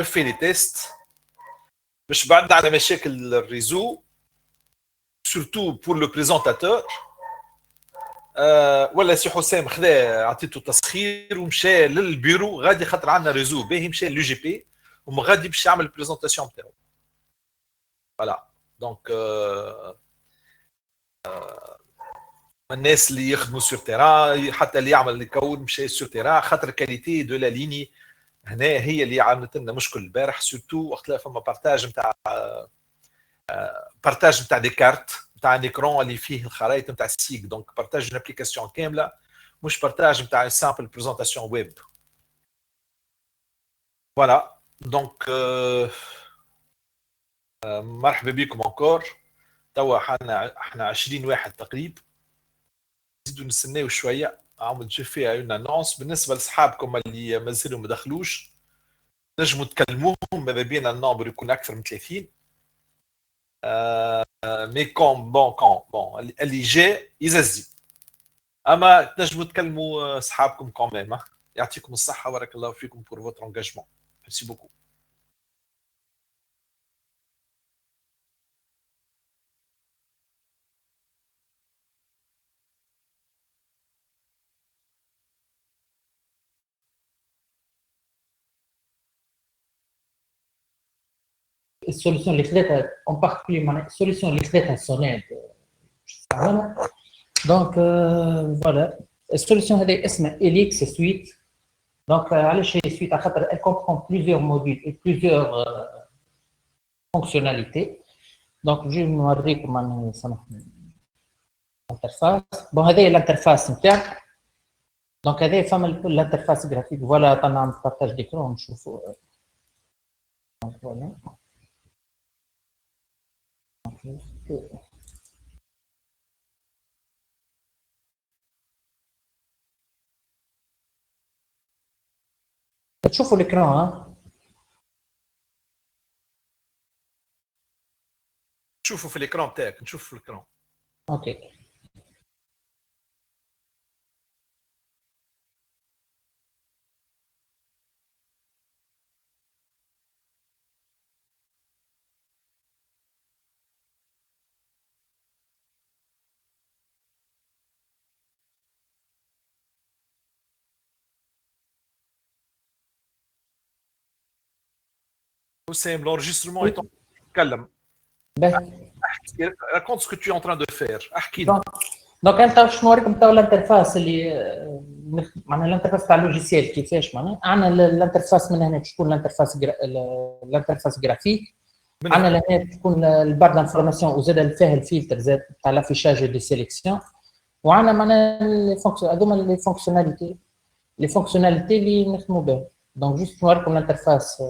fait les tests باش بعد على مشاكل الريزو surtout pour le présentateur. ولا سي حسام خذا عطيته تسخير ومشى للبيرو غادي خاطر عندنا ريزو باهي مشى لليو جي بي وغادي باش يعمل البريزونطاسيون نتاعو. فوالا دونك الناس اللي يخدموا سور تيران حتى اللي يعمل يكون مشى سور تيران خاطر كاليتي دو لا ليني هنا هي اللي عملت لنا مشكل البارح سورتو وقت فما بارتاج نتاع دي كارت نتاع ان ايكرون اللي فيه الخرائط نتاع السيك دونك بارتاج اون ابليكاسيون كامله مش بارتاج نتاع سامبل بريزونطاسيون ويب. فوالا دونك مرحبا بكم انكور. توا احنا 20 واحد تقريبا نزيدوا نستناو شويه عمل جو فيها اون انونس بالنسبه لاصحابكم اللي مازالوا ما دخلوش نجموا تكلموهم ماذا بينا النمبر يكون اكثر من 30 مي كون بون اللي جاي يززي اما تنجموا تكلموا اصحابكم كمان. يعطيكم الصحه بارك الله فيكم pour votre engagement. Merci beaucoup. السوليسيون اللي خديتها اون بارتيكولي معناها السوليسيون اللي خديتها سونيد دونك فوالا السوليسيون هذه اسمها اليكس سويت. دونك علاش هي سويت على خاطر elle comprend plusieurs modules et plusieurs fonctionnalités. دونك نجي نوريكم معناها سامحني الانترفاس. بون هذه هي الانترفاس نتاعك. دونك هذه فما الانترفاس جرافيك. فوالا طلعنا نعمل بارتاج ديكرون نشوفوا. دونك فوالا تشوفوا الاكران ها؟ نشوفوا في الاكران تاعك نشوف في الاكران. اوكي Oussem, l'enregistrement est en train de تكلم. Raconte ce que tu es en train de faire. احكي لنا. دونك انت باش نوريكم تو الانترفاس اللي معناها الانترفاس تاع اللوجيسيال كيفاش معناها عندنا الانترفاس من هنا تكون الانترفاس جرافيك. عندنا لهنا تكون البار دانفورماسيون وزاد فيها الفلتر زاد تاع لافيشاج دي سيليكسيون. وعندنا معناها هذوما لي فونكسيوناليتي اللي نخدموا بها. دونك جوست نوريكم الانترفاس.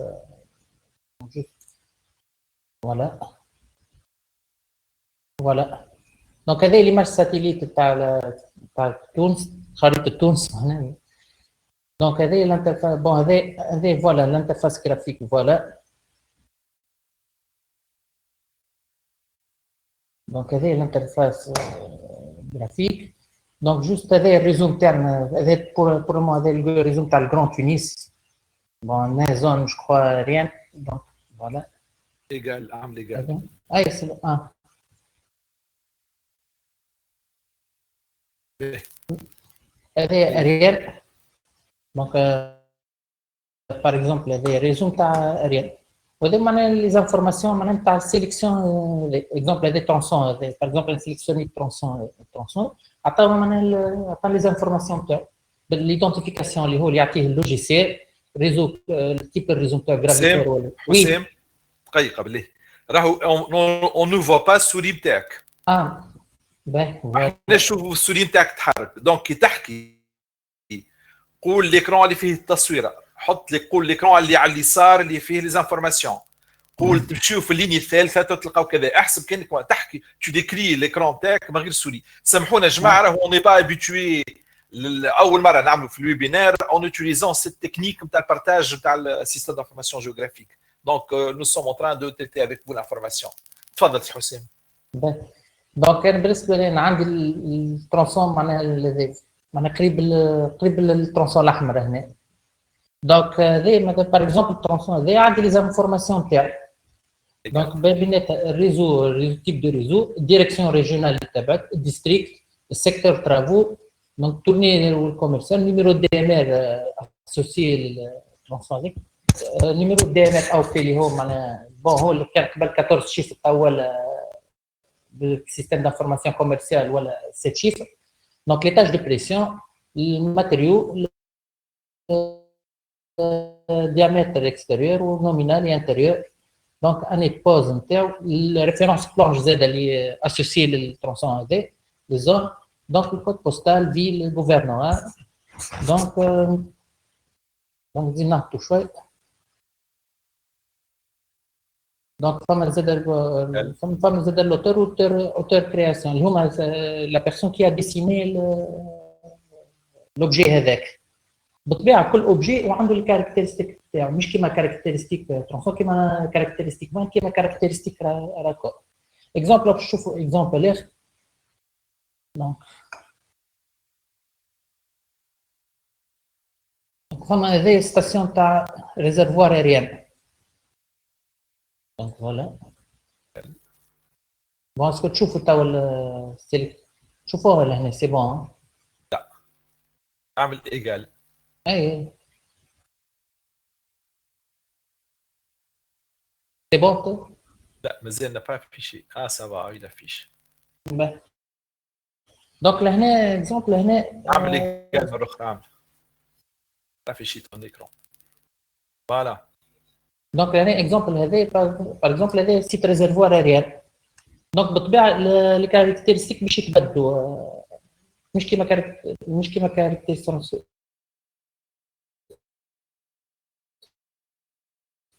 فوالا دونك هذه ليماج ساتيليت تاع تونس خريطه تونس هنا. دونك هذه الانترفاس بون هذه فوالا الانترفاس جرافيك. فوالا دونك هذه الانترفاس جرافيك. دونك جوست هذا الريزوم تاعنا هذا بور مو هذا الريزوم تاع الجراند تونس. بون نازون جو كخوا ريان. دونك فوالا ليغال عام ليغال اي سي هذا ريال. دونك باغ اكزومبل هذا ريزوم تاع ريال وهذا معناها لي زانفورماسيون معناها تاع السيليكسيون. اكزومبل هذا ترونسون هذا باغ اكزومبل سيليكسيوني ترونسون عطاو معناها عطا لي زانفورماسيون تاعو بالايدونتيفيكاسيون اللي هو اللي يعطيه اللوجيسيال ريزو التيب الريزو تاع جرافيتور ولا وسام دقيقه بالله راهو اون نو فوا با السوري نتاعك. باهي نشوفوا السوري نتاعك تحرك. دونك كي تحكي قول ليكرون اللي فيه التصويره حط لي قول ليكرون اللي على اليسار اللي فيه لي زانفورماسيون قول تمشيو في اللينيه الثالثه تلقاو كذا. احسب كانك تحكي تو ديكري ليكرون تاعك من غير سوري. سامحونا يا جماعه راهو اوني با ابيتوي اول مره نعملوا في الويبينار اون اوتيليزون سيت تكنيك نتاع البارتاج نتاع السيستم دانفورماسيون جيوغرافيك. دونك نو سوم اون تران دو تريتي افيك فو لانفورماسيون. تفضل سي حسام. دونك انا بالنسبه لي انا عندي الترونسون معناها قريب الترونسون الاحمر هنا. دونك par exemple الترونسون هذا عندي لي زانفورماسيون تاعي دونك بينات الريزو تيب دو ريزو الديريكسيون ريجيونال تبعك الديستريكت السيكتور ترافو دونك تورني والكوميرسيال نيميرو دي ام ار اسوسي للترونسون هذيك نيميرو دي ام ار او بي اللي هو معناها بون هو اللي كان قبل 14 شيفر اول بالسيستم دانفورماسيون كوميرسيال ولا 7 شيفر دونك لي تاج دو بريسيون الماتيريو diamètre extérieur ou nominal et intérieur. Donc, un pose la référence planche Z elle est associée le tronçon AD, les zones. Donc, le code postal, ville, gouvernement. Donc, dis tout chouette. Donc, femme Z l'auteur, auteur création. La personne qui a dessiné l'objet avec. بالطبيعه كل اوبجي وعنده الكاركتيرستيك تاعو مش كيما كاركتيرستيك ترونسون كيما كاركتيرستيك فان كيما كاركتيرستيك راكور اكزومبل باش نشوفوا اكزومبل اخر دونك فما هذه ستاسيون تاع ريزرفوار اريان دونك فوالا بون اسكو تشوفوا توا السيليك شوفوها لهنا سي بون لا اعمل ايجال اي سي بون لا مازال n'a pas affiché ça va il affiche دونك لهنا اكزومبل هنا اعمل ايجال مره اخرى اعمل afficher ton écran voilà دونك هنا اكزومبل هذا باغ اكزومبل هذا سيت ريزرفوار اريان دونك بالطبيعه لي كاركتيرستيك باش يتبدلوا مش كيما كاركتيرستيك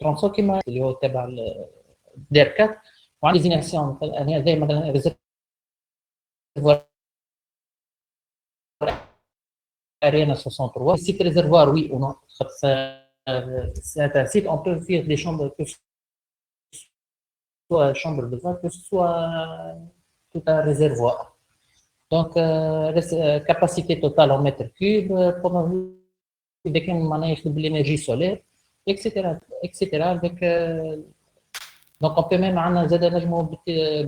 ترونسو كيما اللي هو تبع دير 4 وعندي ديزيناسيون يعني هذا مثلا ريزرفوار ارينا 63 سيت ريزرفوار وي او نو c'est un site on peut faire des chambres que soit chambre de vin que ce soit tout un réservoir. Donc, capacité totale en mètres cubes, pendant de l'énergie solaire, etc. etc. Avec, donc, on peut même avoir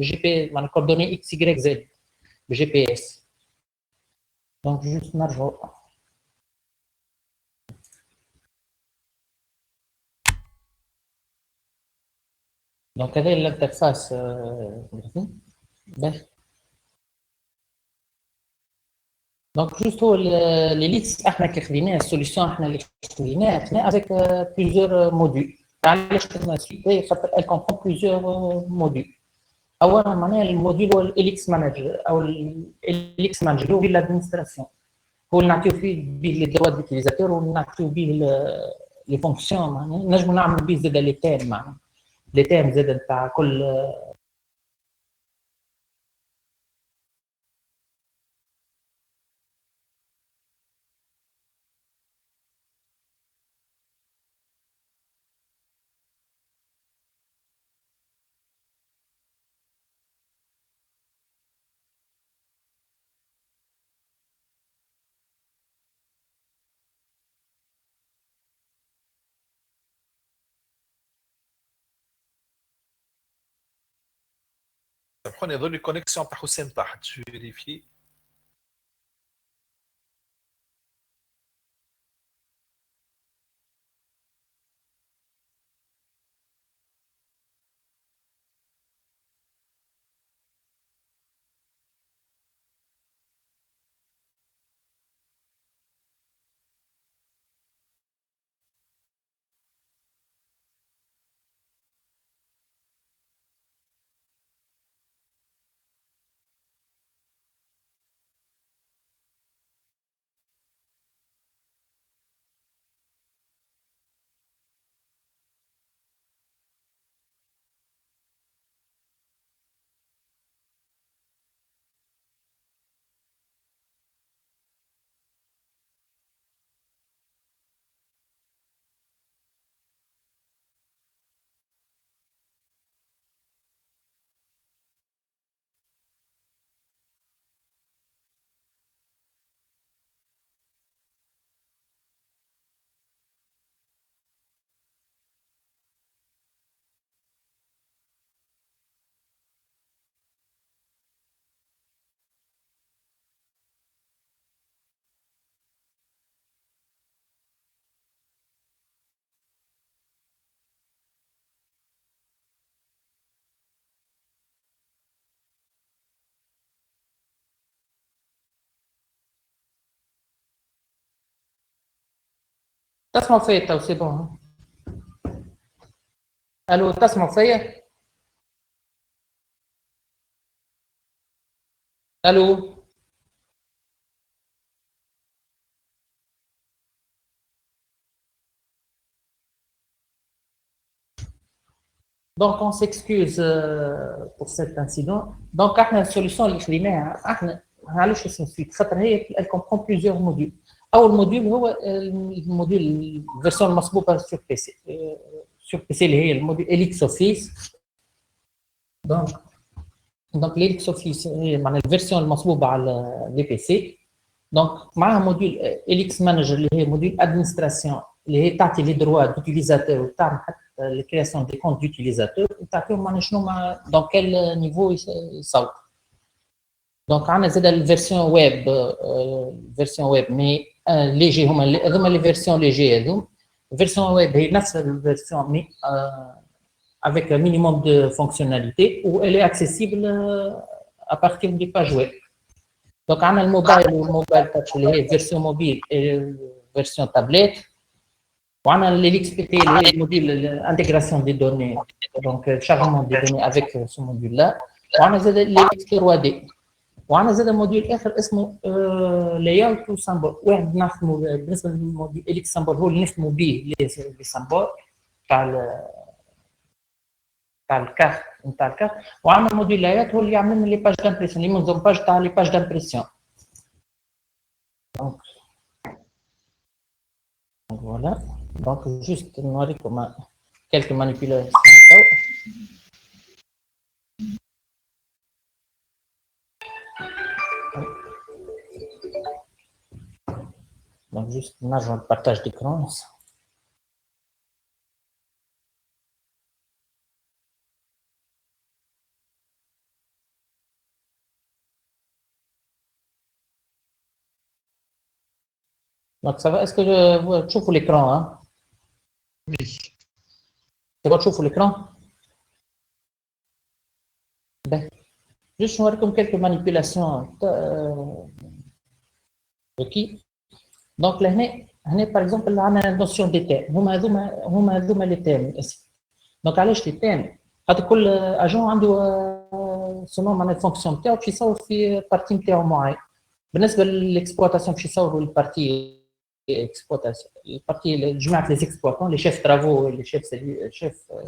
GPS, coordonnées X, Y, Z, GPS. Donc, juste marge. Donc, avec l'interface. دونك جوست هو لي ليست احنا كي خديناه السوليسيون احنا اللي خديناه افيك بليزيور موديل علاش خدنا سيتي خاطر ال كومبون بليزيور موديل اولا معناها الموديل هو الاليكس مانجر او الاليكس مانجر هو لادمينستراسيون هو اللي نعطيو فيه لي دروا ديتيليزاتور ونعطيو به لي فونكسيون معناها نجمو نعملو به زاد لي تيم معناها لي تيم زاد نتاع كل سامحوني يظل لي كونيكسيون تاع حسين طاحت جو فيريفي تسمعوا فيا تو سي بون. الو تسمعوا فيا؟ الو Donc, on s'excuse pour cet incident. Donc, la solution اللي خديناها احنا معلش اسم سويت خاطر هي elle comprend plusieurs modules. أول موديول هو الموديول الفيرسيون المصبوبة sur PC. sur PC اللي هي الموديول إليكس أوفيس. donc l'Elix Office هي معناها الفيرسيون المصبوبة على لي بي سي. donc معها موديول إليكس مانجر اللي هي موديول ادمنستراسيون اللي هي تعطي لي دروا دوتيليزاتور وتعمل حتى la création des comptes d'utilisateurs dans quel niveau ils sont. Donc, on a la version web, mais léger, les versions légères. La version web est une version mais avec un minimum de fonctionnalités où elle est accessible à partir des pages web. Donc, on a le mobile touch, les versions mobiles et la version tablette. On a l'XPT, le module l'intégration des données, donc chargement des données avec ce module-là. On a l'XP 3D. On a un module layout ou symbole. واحد نخدموا بالنسبه للموديل اليكس سامبل هو اللي نخدموا به لي سامبول تاع الكارت. وعندنا الموديل لايات هو اللي يعمل لنا لي باج دامبريسيون اللي منظم باج تاع لي باج دامبريسيون. Donc voilà. Donc, juste quelques manipulations. Donc, juste un partage d'écran. Donc, ça va. Est-ce que vous trouvez l'écran, hein? Oui. C'est bon, تشوفوا l'écran. Juste comme quelques manipulations. OK. Donc là, par exemple, on a la notion des thèmes. هما les thèmes. Donc علاش les thèmes؟ خاطر كل اجون عنده سمو معناها الفونكسيون نتاعو باش يصور في بارتي نتاعو معين. بالنسبه للاكسبلواتاسيون باش يصوروا البارتي exploitation, les جماعة les exploitants, les chefs travaux, les chefs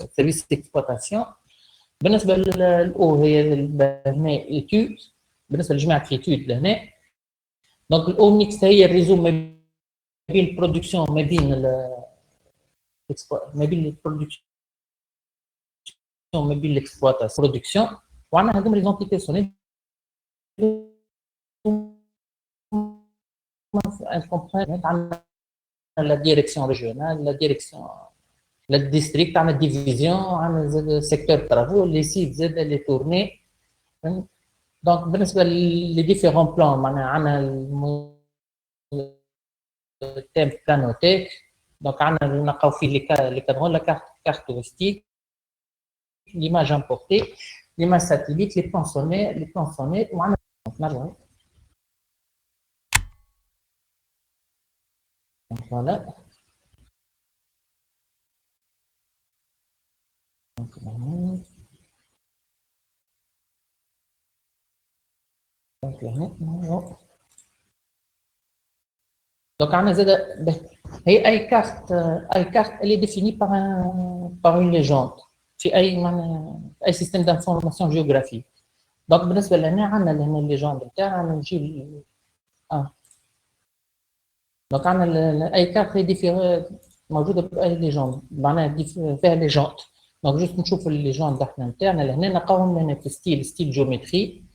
services d'exploitation. بالنسبة للأو هي هنا études، بالنسبة لجماعة l'étude لهنا. donc الأو ميكس هي الريزو ما بين البرودكسيون ما بين البرودكسيون ما بين l'exploitation production. وعندنا هذوما les entités sont elles comprennent la direction régionale, la direction, le district, la division, le secteur de travaux, les sites, les tournées. Donc, les différents plans, on a le thème planothèque, donc on a les cadrans, la carte touristique, l'image importée, l'image satellite, les plans sonnés, donc voilà. Donc on a أي carte elle est définie par une légende في أي système d'information géographique. donc بالنسبة لنا عندنا الليجند بتاعنا نجي donc عندنا أي carte هي موجودة بأي ليجند معناها فيها ليجند. donc juste نشوف الليجند احنا نتاعنا لهنا نلقاهم هنا في ستيل جيومتري.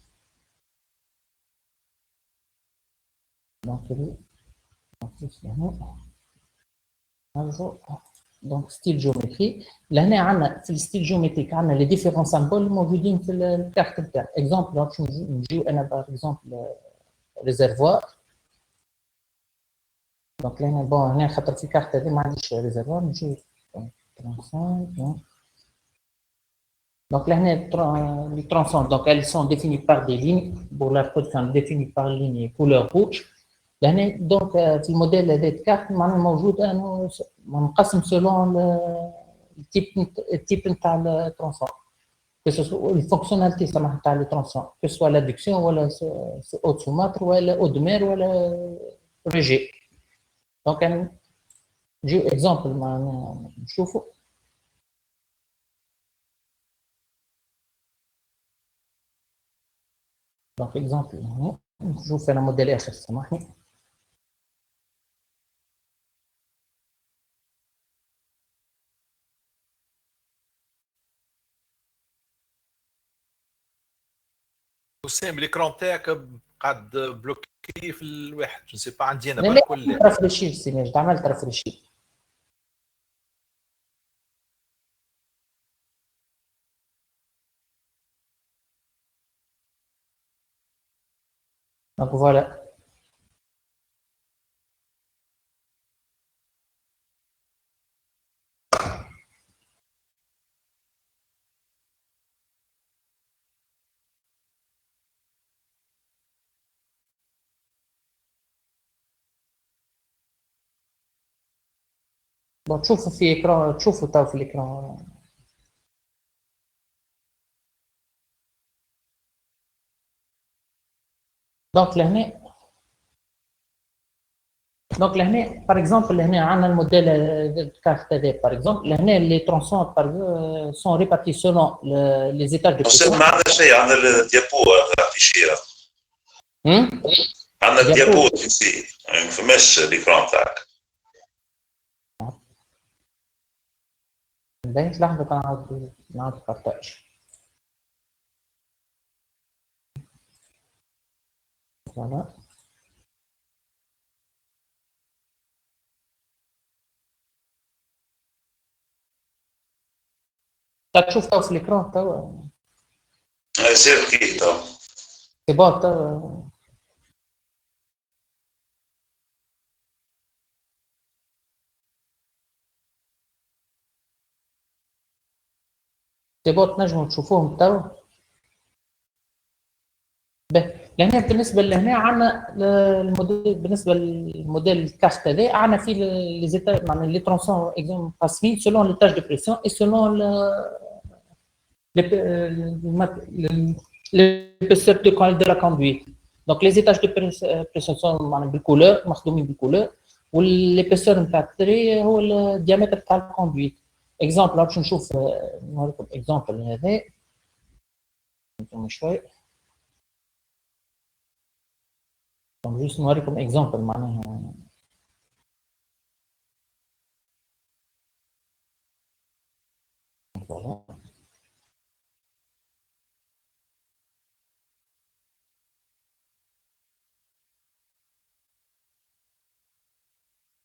donc style géométrie. لهنا عندنا في الستيل جيومتريك عندنا لي ديفيرون سامبول موجودين في الكارت نتاعنا. اكزومبل دونك نجيو انا باغ اكزومبل ريزرفوار. دونك لهنا بون هنا خاطر في كارت هذه ما عنديش ريزرفوار نجيو donc لهنا les tronçons donc elles sont définies par des lignes pour la production définie par ligne et couleur rouge. لهنا دونك في الموديل هذا كارت معناها موجود انه منقسم سولون التيب نتاع الترانسفون الفونكسيوناليتي سماح نتاع لي ترانسفون كو سوا لادكسيون ولا اوت سوماتر ولا اودمير ولا ريجي. دونك نجيو اكزامبل نشوفوا. دونك اكزامبل هنا نشوف انا موديل اخر سامحني. وسام ليكرون تاعك قاعد بلوكي في الواحد جو سي با عندي انا لا برك ولا لا ريفريشي سيناج عملت ريفريشي. دونك فوالا دونك تشوفوا في اكران تشوفوا تو في الاكران. دونك لهنا دونك لهنا باغ اكزومبل لهنا عندنا الموديل كارت هذا باغ اكزومبل لهنا لي ترونسون سون ريبارتي سولون لي زيتاج دو بريسيون. ما عندنا شيء، عندنا الديابو افيشيرا، عندنا الديابو تنسي ما فماش ليكرون تاعك. باهي لحظة نعاود بارتاج. فوالا تشوف تو في الاكران تو سير كي تو سي بون تو سي بون تنجموا تشوفوهم تو. لهنا بالنسبه لهنا عندنا الموديل بالنسبه للموديل الكارت هذا عندنا فيه لي زيتا معناها لي ترونسون اكزومبل قاسمين سولون لي تاج دو بريسيون اي سولون l'épaisseur de la conduite. Donc les étages de pression sont بالكولور مخدومين بالكولور والايبيسور نتاع التري هو الديامتر تاع الكوندويت. اكزامبل باش نشوف نوريكم اكزامبل هذا شوي. دونك جوست نوريكم اكزامبل معناها فوالا.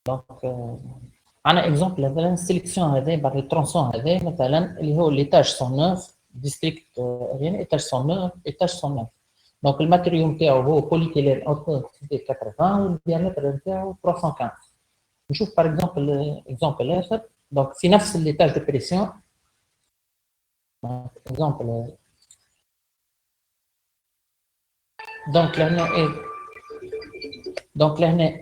دونك عندنا اكزامبل مثلا السيليكسيون هذا بعد الترونسون هذا مثلا اللي هو ليتاج 109 ديستريكت ريان ايتاج 109 ايتاج 109. دونك الماتيريو نتاعو هو بوليتيلين اوتو 80 والديامتر نتاعو 315. نشوف باغ اكزامبل اخر. دونك في نفس ليتاج دو بريسيون اكزامبل. دونك لهنا دونك لهنا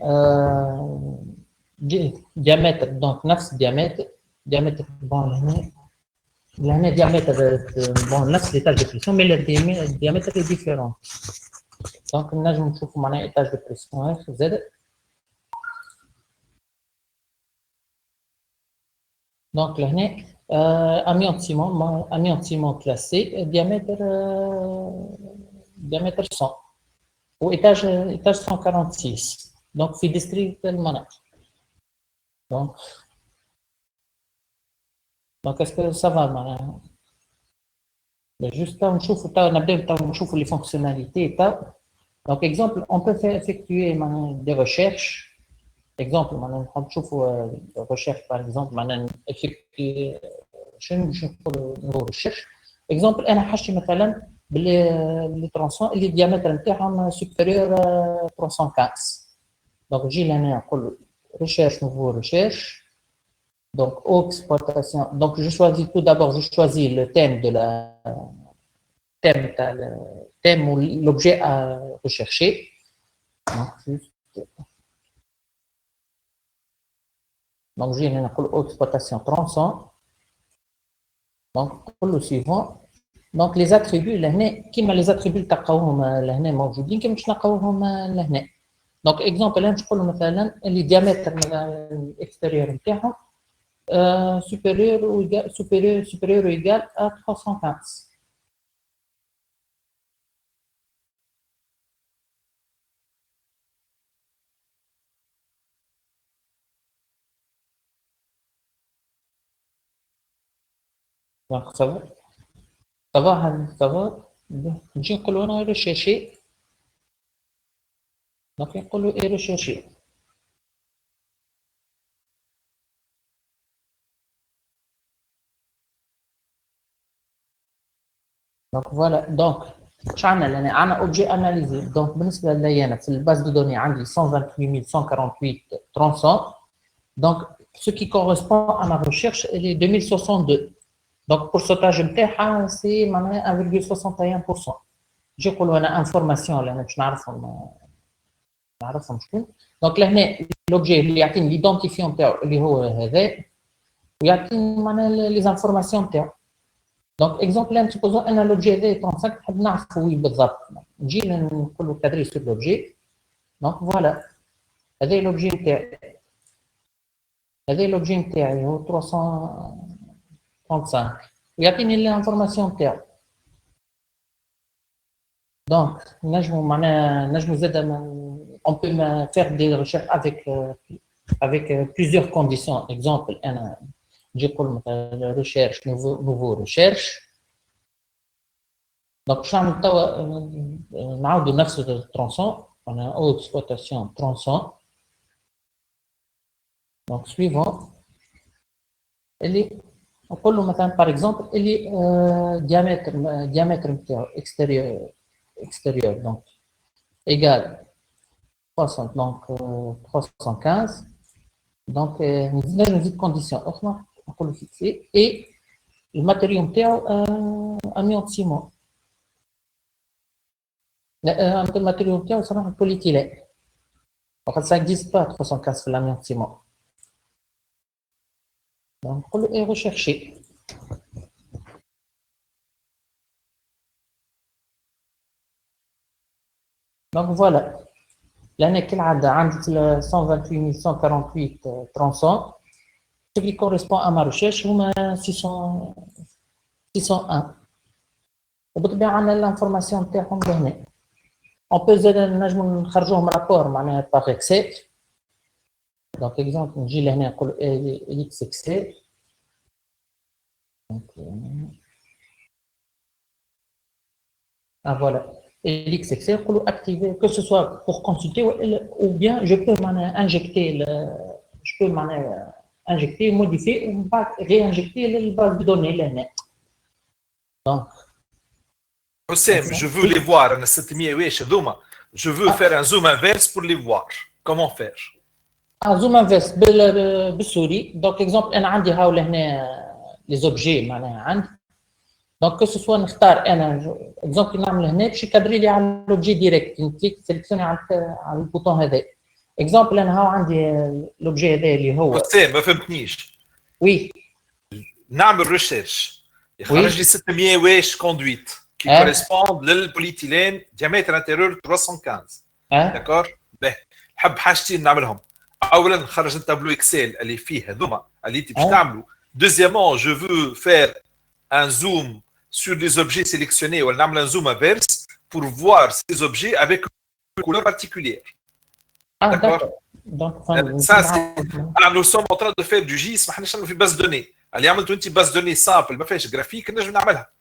diamètre donc نفس diamètre bon لهنا diamètre bon نفس l'étage de pression mais le diamètre est différent. donc نجم نشوفوا معناها étage de pression زاد. donc لهنا amiante ciment classé diamètre 100 ou étage 146 donc في district المناطق. donc est-ce que ça va معناها juste نشوفوا نبداو نشوفوا les fonctionnalités donc exemple on peut effectuer des recherches. exemple معناها نحب نشوفوا recherche par exemple معناها effectuer شنو باش نقولوا recherche. exemple انا حاجتي مثلا باللي ترونسون اللي الديامتر نتاعهم supérieur 315. donc نجي لهنا نقول recherche nouveau recherche. Donc, exploitation. Donc, je choisis tout d'abord, je choisis le thème de la thème ou l'objet à rechercher. Donc, juste Donc, j'ai une haute exploitation tronçon. Donc, pour le suivant. Donc, les attributs, كيما les attributs تلقاوهم لهنا موجودين كيما باش نلقاوهم لهنا. Donc, exemple, là, je prends مثلا اللي diamètre extérieur نتاعهم supérieur ou égal à 315. Donc, ça va. Ça va. نجي نقولوا انا rechercher. Donc, نقولوا rechercher. Donc, voilà. Donc, عندنا objet analysé. Donc, بالنسبة لي أنا في الباز de données عندي 128 148 tronçons. Donc, ce qui correspond à ma recherche, elle est 2062. Donc, pourcentage نتاعها c'est معناها 1,61%. نجي نقولوا أنا information اللي أنا باش نعرفهم شكون. Donc, لهنا l'objet اللي يعطيني l'identifiant نتاعو اللي هو هذا ويعطيني معناها les informations نتاعو. Donc, exemple, là, supposons un l'objet est 35, نحب نعرف وين بالضبط. نجي نقولوا cadrer sur l'objet. Donc, voilà. هذا l'objet نتاعي. هذا l'objet نتاعي هو 335. ويعطيني l'information نتاعو. Donc, نجمو معناها نجمو زادا on peut faire des recherches avec plusieurs conditions. Exemple, أنا نجي نقول مثلا recherche nouveau recherche. Donc, باش نعمل توا نعاودوا نفس الترونسون. On a haute exploitation tronçon. Donc, suivant. اللي نقول له مثلا par exemple اللي diamètre نتاعو extérieur donc égal 300 donc 315 donc نزيد condition أخرى نقول له fixé et الماتيريaux نتاعو amiante ciment. الماتيريaux نتاعو صراحة polyéthylène. En fait, ça n'existe pas 315 في l'amiante ciment. Donc, on peut rechercher. Donc, voilà. L'année qu'elle a 128 148 tronçons. Ce qui correspond à ma recherche, c'est 601. وبالطبيعة عندنا l'information نتاعهم لهنا. On peut نجمو نخرجوهم rapport معناها par Excel. Donc, exemple, نجي لهنا نقول elix Excel. Donc, voilà. Elix Excel, نقولوا activer que ce soit pour consulter ou bien je peux injecter injecter, modifier ou réinjecter les bases de données لهنا. Donc, Houssem, je veux les voir. Je veux faire un zoom inverse pour les voir. Comment faire? Un zoom inverse بالسوري. Donc, exemple, أنا عندي هاو لهنا les objets معناها عندي. Donc, que ce soit نختار أنا exemple نعمل هنا باش يكادري لي على l'objet direct. نكليك سيلكسيوني على البوطون هذا. exemple أنا هاو عندي l'objet هذا اللي هو. حسام ما فهمتنيش. Oui. نعمل ريشيرش يخرج لي 600 واش كوندويت qui correspondent للبوليتيلين diamètre intérieur 315. داكور؟ باهي نحب حاجتين نعملهم. اولا نخرج التابلو اكسل اللي فيه هذوما اللي انت باش تعملوا. Deuxièmement, je veux faire un zoom sur les objets sélectionnés ou un zoom inverse pour voir ces objets avec une couleur particulière. D'accord. Donc, ça, alors, nous sommes en train de faire du GIS, ما حناش نعملوا في base de données. اللي عملتوا انت base de données simple ما فيهاش جرافيك نجم نعملها.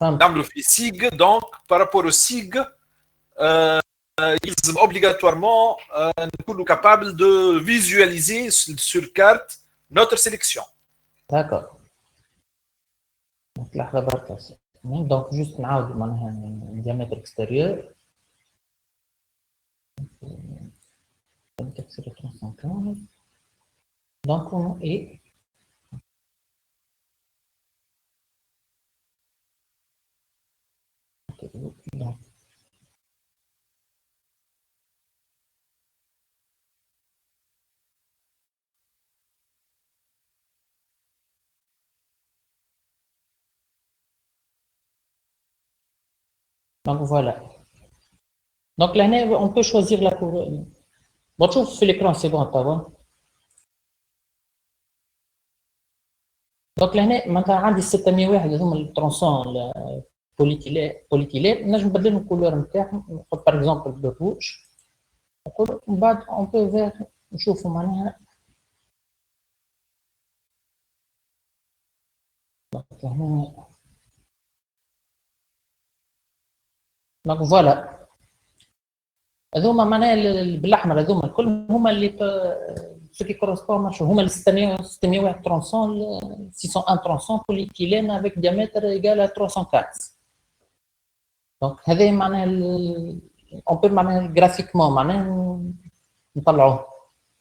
نعملوا في SIG donc par rapport au SIG ils sont obligatoirement نكونوا capables de visualiser sur carte notre sélection. D'accord. Donc, لحظة برك. Donc, juste نعاود معناها diamètre extérieur. Donc, on est donc, Donc voilà. Donc là, on peut choisir la couleur. Bon, tu sur l'écran, c'est bon, t'as vu. Donc là, maintenant, عندي 601 هذوما الترونسون بوليتيلين نجم نبدل الكولور نتاعهم نحط باغ اكزومبل بالروج نقول من بعد اون بو فيغ نشوفوا معناها هنا دونك فوالا هذوما معناها بالاحمر هذوما الكل هما اللي سو كي كورسبون هما ال 601 ترونسون 601 ترونسون بوليتيلين افيك ديامتر ايغال 304 دونك هذا معناها اون بو معناها جرافيكمون معناها نطلعوه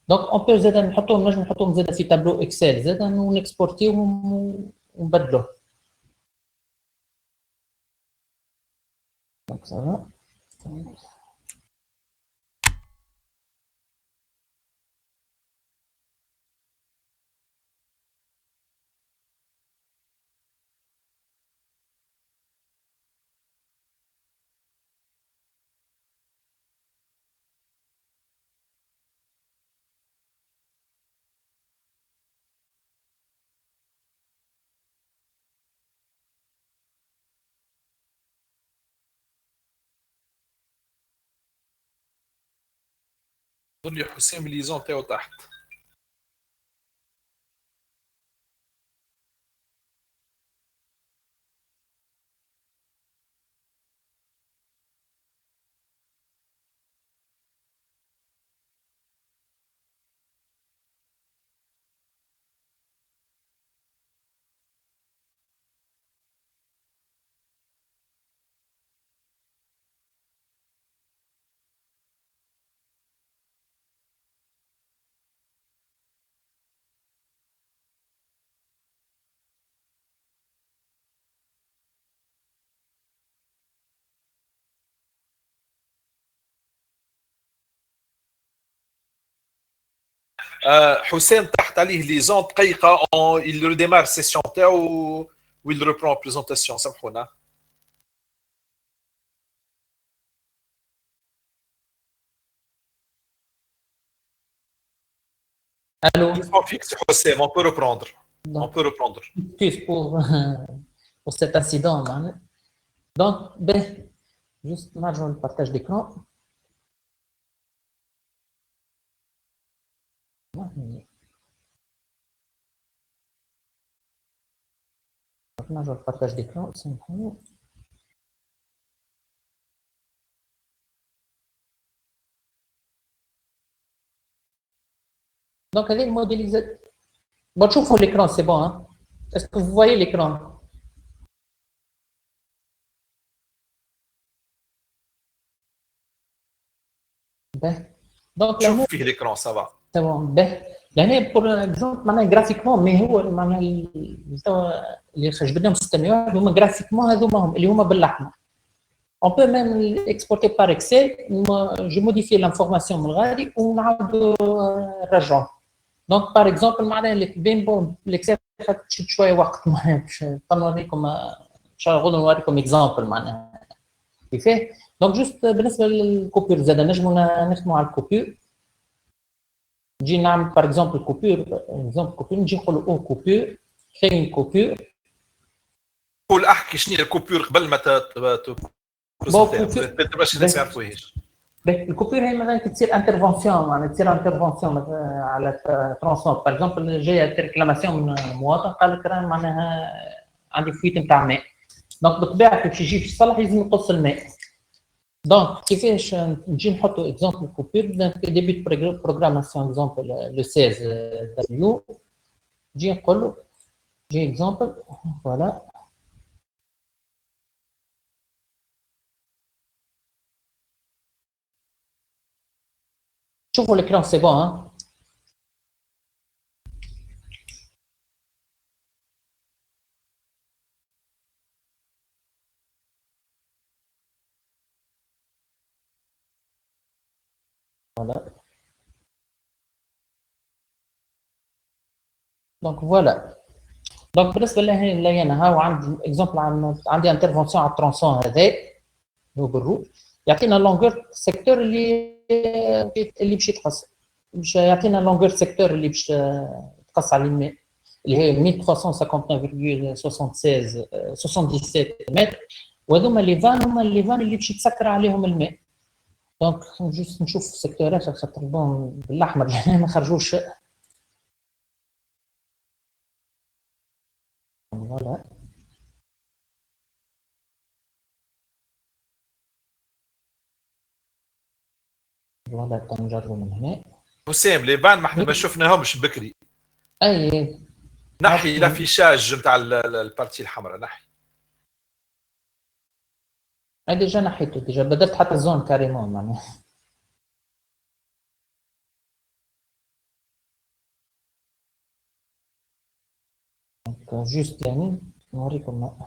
دونك اون بو زاد نحطوهم نجم نحطوهم زاد في تابلو اكسل زاد ونكسبورتيوهم ونبدلوه دونك صافا يظن لي حسام ليزون تاعو تحت. حسام تحت عليه ليزون دقيقه il redémarre session تاعو ويل reprend بريزونطاسيون سامحونا. Allô? Fixe Hossein, on peut reprendre. Donc, on peut reprendre. Excuse pour cet incident. Man. Donc, ben, juste maintenant, le partage d'écran. Maintenant, je le partage d'écran. Donc, avec modélisation. Bon, je trouve l'écran, c'est bon. Hein? Est-ce que vous voyez l'écran? Ben, donc, شوف فيه l'écran, ça va. C'est bon. Ben, يعني pour exemple معناها جرافيكمون ما هو معناها اللي خرج 600 هما جرافيكمون هذوما هم اللي هما بالاحمر. On peut même l'exporter par Excel. Je modifie l'information من الغادي ونعاود نرجعه. Donc par exemple معناها اللي بين بون الإكسل خدت شويه وقت معناها باش نوريكم ان شاء الله غدوه نوريكم اكزامبل معناها كيفاه. دونك جوست بالنسبه للكوبير زاد نجموا نخدموا على الكوبير. نجي نعمل باغ اكزومبل كوبير نجي نقول او كوبير كاين كوبير. قول احكي شنو هي الكوبير قبل ما باش الناس ما يعرفوهاش. الكوبير هي مثلا تصير انترفونسيون معناها تصير انترفونسيون على ترونسون باغ اكزومبل جايه ريكلاماسيون من مواطن قال لك راه معناها عندي فويت نتاع ماء. دونك بالطبيعه باش يجي باش يصلح لازم يقص الماء. دونك كيفاش نجي نحطوا اكزومبل كوبير ديبي بروغراماسيون اكزومبل لو 16 دبليو نجي نقول له جي اكزومبل فوالا. شوفوا l'écran c'est bon hein. Voilà. Donc voilà. Donc بالنسبه لي انا هاو عندي اكزومبل عندي انترفونسيون على الترونسون هذا. هو بالروج يعطينا لونغور سيكتور اللي باش يتقص، باش يعطينا لونغور سيكتور اللي باش تقص على الماء اللي هي 1359.77 متر، وهذوما لي فان هما لي فان اللي باش يتسكر عليهم الماء. دونك جوست نشوف السيكتورات خاطر بون بالاحمر ما خرجوش. فوالا فوالا تنجربوا من هنا. حسام لي فان ما احنا ما شفناهمش بكري. اي نحي لافيشاج نتاع البارتي الحمراء نحي. ديجا نحيته ديجا بدلت حتى الزون كاريمون معناها. جوست يعني نوريكم.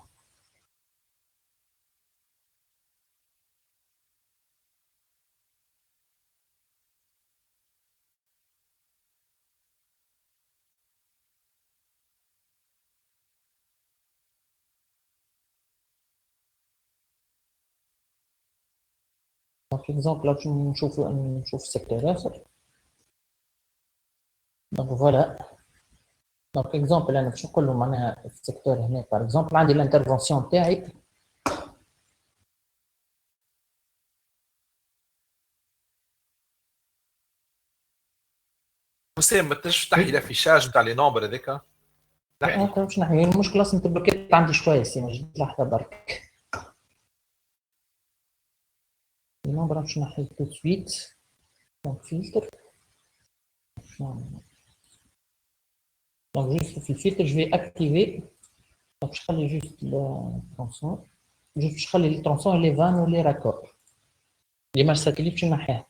دونك اكزومبل نشوف سيكتور اخر. دونك فوالا دونك اكزومبل انا باش نقول له معناها في السيكتور هنا باغ اكزومبل عندي الانترفونسيون تاعي حسام ما تنجمش تحي لافيشاج نتاع لي نومبر هذاك. نحي باش نحي المشكله اصلا البلوكيت عندي شويه سي نجي لحظه برك. النومبر باش نحي تو سويت. دونك فلتر دونك جوست في الفلتر جو في اكتيفي. دونك باش نخلي جوست الترونسون جوست باش نخلي الترونسون لي فان ولي راكور لي ماج ساتيليت باش نحيها.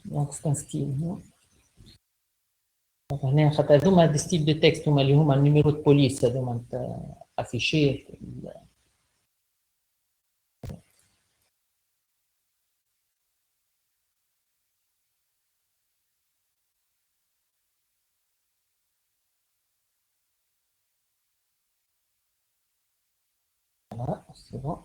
دونك سي ان ستيل هنا خاطر هذوما دي ستيل دو تكست هما اللي هما النيميرو دو بوليس هذوما افيشي. Voilà, c'est bon.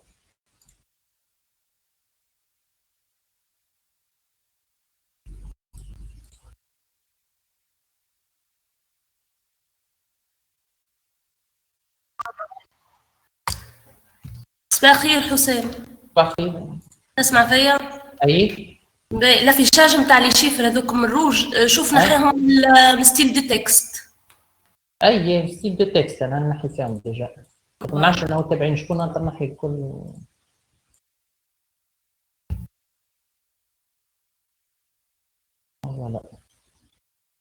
صباح الخير حسام. باقي تسمع فيا؟ اي الافيشاج نتاع لي شيفر هذوك من الروج شوف نحيهم الستيل دو تكست. اي ستيل دو تكست انا نحي فيهم ديجا. ما نعرفش انا تابعين شكون نقدر نحي الكل. فوالا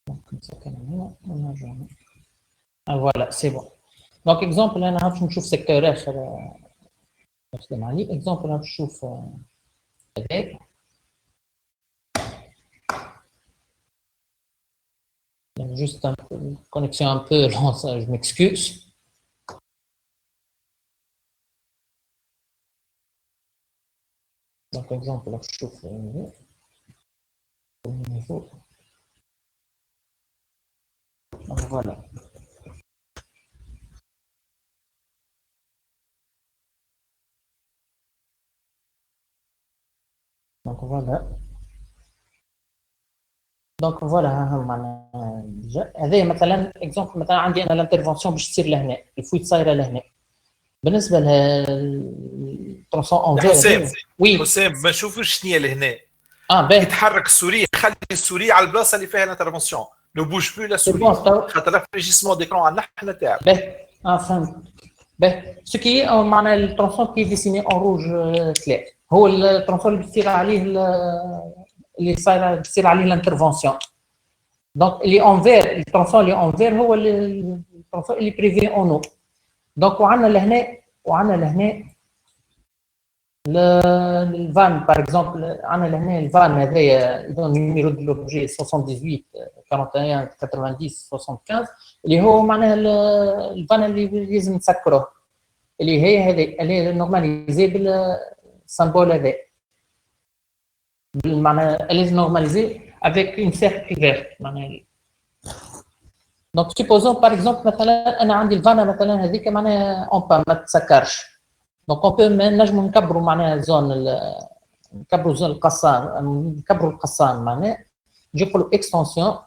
ممكن نسكن هنا ونرجع. فوالا سي بون. دونك اكزومبل انا باش نشوف سيكتور اخر نخدم عليه. اكزومبل انا باش نشوف هذاك. Juste une connexion un peu lente, je m'excuse. Donc, par exemple, là, je chauffe le niveau. Donc, voilà. Donc, voilà. دونك فوالا معناها هذا مثلا اكزومبل مثلا عندي انا الانترفونسيون باش تصير لهنا الفويت صايره لهنا بالنسبه للترونسون اونفير. وي حسام ما نشوفوش شنو لهنا. باهي يتحرك السوري خلي السوري على البلاصه اللي فيها الانترفونسيون نو بوج بلو لا سوري خاطر الريجيسمون ديكرون عندنا حنا تاعنا. باهي فهمت. باهي سو كي معناها الترونسون كي ديسيني اون روج كلير هو الترونسون اللي بتصير عليه اللي صايره بتصير عليه الانترفونسيون. دونك اللي اونفير الترونسون اللي اونفير هو الترونسون اللي بريفي اونو. دونك وعندنا لهنا الفان باغ اكزومبل عندنا لهنا الفان هذايا دون نيميرو دو لوبجي 78 41 90 75 اللي هو معناها الفان اللي لازم نسكروه اللي هي هذه اللي نورماليزي بالسامبول هذا. elle est normalisée avec une cercle verte. Donc, supposons par exemple, أنا عندي الفانا مثلا هذيك معناها on peut ما تسكرش. Donc, on peut نجموا نكبروا معناها نكبروا زون القصان، نكبروا القصان معناها نجي نقولوا extension،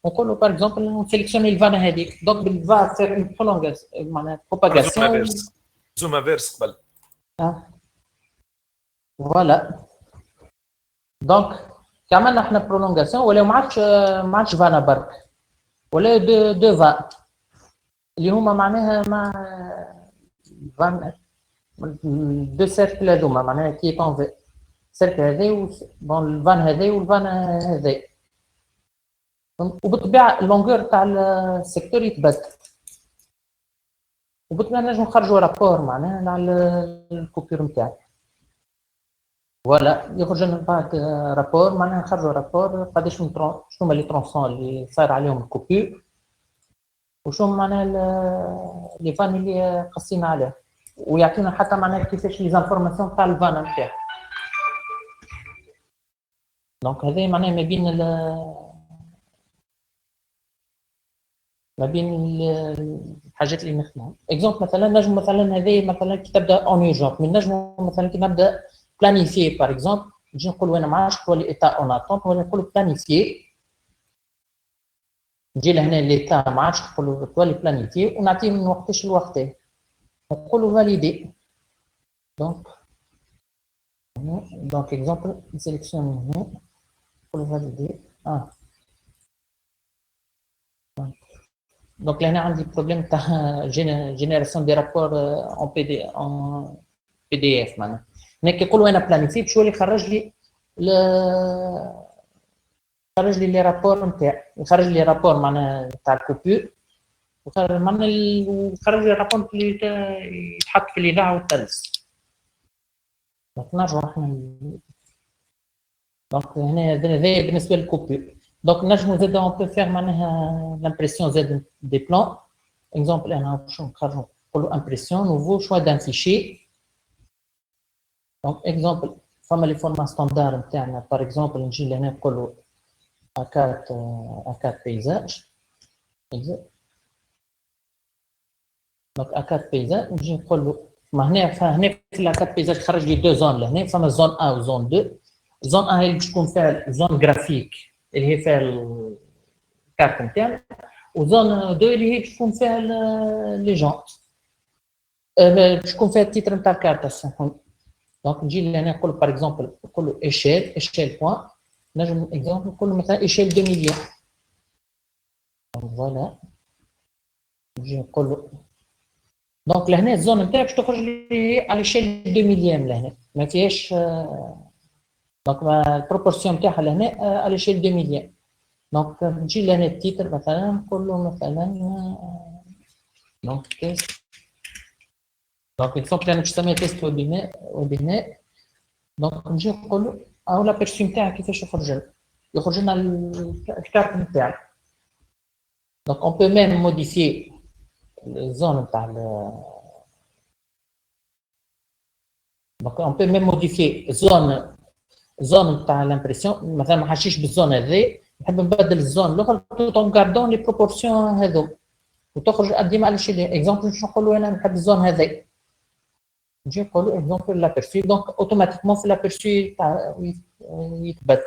ونقولوا par exemple نسيليكسيوني الفانا هذيك. Donc, il va faire une prolongation معناها propagation. زوم انفيرس قبل. فوالا. دونك كعملنا احنا برولونغاسيون ولا ما عادش فانا برك ولا دو فان اللي هما معناها مع فان دو سيركل هذوما معناها كي طون سيركل هذا بون الفان هذا والفان هذا، وبالطبيعه اللونغور تاع السيكتور يتبدل، وبالطبيعه نجم نخرجوا رابور معناها على الكوبير نتاعي. فوالا يخرج لنا بعد رابور معناها نخرجوا رابور قداش شنو هما لي ترونسون اللي صار عليهم الكوبير وشنو معناها لي فان اللي قصينا عليه، ويعطينا حتى معناها كيفاش لي زانفورماسيون تاع الفان نتاعو. دونك هذا معناها ما بين الحاجات اللي نخدمهم. اكزومبل مثلا نجم مثلا هذه مثلا كي تبدا اون اورجونت، من نجم مثلا كي نبدا بلانيفيي باغ اكزومبل نجي نقولوا انا ما عادش نقول ايتا اون اتونت ولا نقولوا بلانيفيي، نجي لهنا ليتا ما عادش نقولوا تولي بلانيفيي ونعطيه من وقتاش لوقتاه نقولوا فاليدي. دونك اكزومبل نسيليكسيون هنا نقولوا فاليدي. دونك لهنا عندي بروبليم تاع جينيراسيون دي رابور اون بي دي اف معناها. هنا كي نقولوا انا بلانيفي باش يولي يخرج لي لي رابور نتاعي، يخرج لي رابور معناها تاع الكوبير وخرج معناها يخرج لي رابور اللي يتحط في الاذاعه والتلس. دونك نرجعوا احنا دونك هنا هذا بالنسبه للكوبير. دونك نجمو زاد اون بو فيغ معناها لامبرسيون زاد دي بلان. اكزومبل انا باش نخرجوا نقولوا امبرسيون نوفو شوا دان فيشي. دونك اكزومبل فما لي فورما ستاندار نتاعنا باغ اكزومبل نجي لهنا نقولوا A4 بيزاج. دونك A4 بيزاج نجي نقولوا ما هنا في الأكاد بيزاج خرج لي دو زون لهنا، فما زون A و زون 2. زون A هي اللي باش تكون فيها زون جرافيك اللي هي فيها الكارت نتاعنا، وزون 2 اللي هي باش تكون فيها لي جونت باش تكون فيها التيتر نتاع الكارت. دونك نجي لهنا نقول باغ اكزومبل نقولوا ايشيل بوان، نجم اكزومبل نقولوا مثلا ايشيل 2 مليون. فوالا نجي نقولوا دونك لهنا الزون نتاعك باش تخرج لي على ايشيل 2 مليون لهنا ما فيهاش. دونك البروبورسيون نتاعها لهنا على ايشيل 2 مليون. دونك نجي لهنا التيتر مثلا نقولوا مثلا دونك تيست. دونك اكزومبل انا باش نسميها تيست وبناء. دونك نجي نقولوا او لابيرسي نتاعها كيفاش يخرج لنا الكارت نتاعك. دونك اون بو ميم موديفيي الزون نتاع دونك اون بو ميم موديفيي زون نتاع لامبرسيون. مثلا ما حاشيش بالزون هذا، نحب نبدل الزون الاخرى توت اون غاردون لي بروبورسيون هذو وتخرج ديما على شي اكزومبل. باش نقولوا انا نحب الزون هذا، نجي نقولوا اكزومبل لابيرسي. دونك اوتوماتيكمون في لابيرسي تاع يتبدل.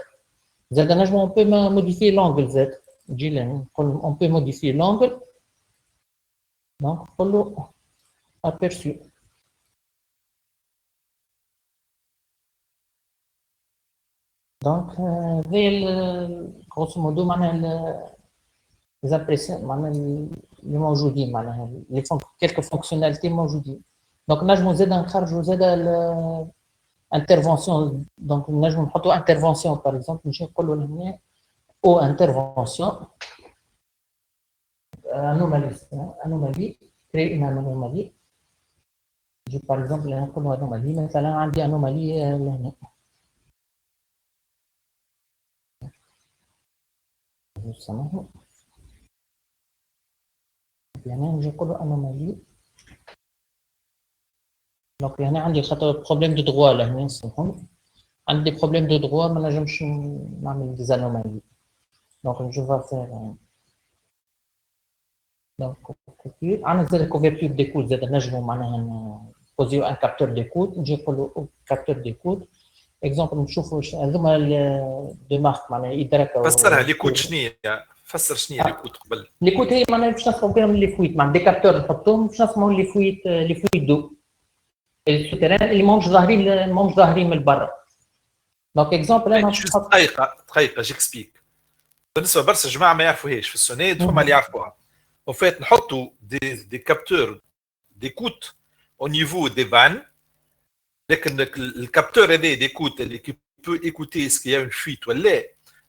زاد نجم اون بو موديفيي لونغل زاد، نجي نقول اون بو موديفيي لونغل. دونك نقولوا ابيرسي. دونك هذا غروسو مودو معناها ليزامبريسيون معناها اللي موجودين معناها لي كيلكو فونكسيوناليتي موجودين. دونك نجمو زاد نخرجوا زاد انترفونسيون. دونك نجمو نحطوا انترفونسيون باغ اكزومبل نجي نقولوا هنا او انترفونسيون انومالي كري ان انومالي. نجي باغ اكزومبل نقولوا انومالي مثلا عندي انومالي لهنا سامحوا يعني نجي نقولوا انومالي. دونك هنا عندي خاطر بروبليم دو دروا لهنا نسمحوا. عندي des problèmes de droit ما نجمش نعمل des anomalies donc je vais faire donc عندنا زاد couverture d'écoute زاد نجموا معناها نبوزيو ان كابتور d'écoute نجي نقولوا كابتور d'écoute اكزومبل نشوفوا هذوما دو مارك معناها إدراك فسرها ليكوت شنو فسر شنو هي ليكوت قبل ليكوت هي معناها باش نسمعوا بهم لي فويت مع دي كابتور نحطوهم باش نسمعوا لي فويت دو السوتيران اللي ماهمش ظاهرين من برا دونك اكزومبل انا نحط دقيقه جيكسبيك بالنسبه برشا جماعه ما يعرفوهاش في السونيد فما اللي يعرفوها وفات نحطوا دي كابتور d'écoute au niveau des vannes لكن الكابتور هذا d'écoute اللي peut écouter ce qu'il y a une fuite ولا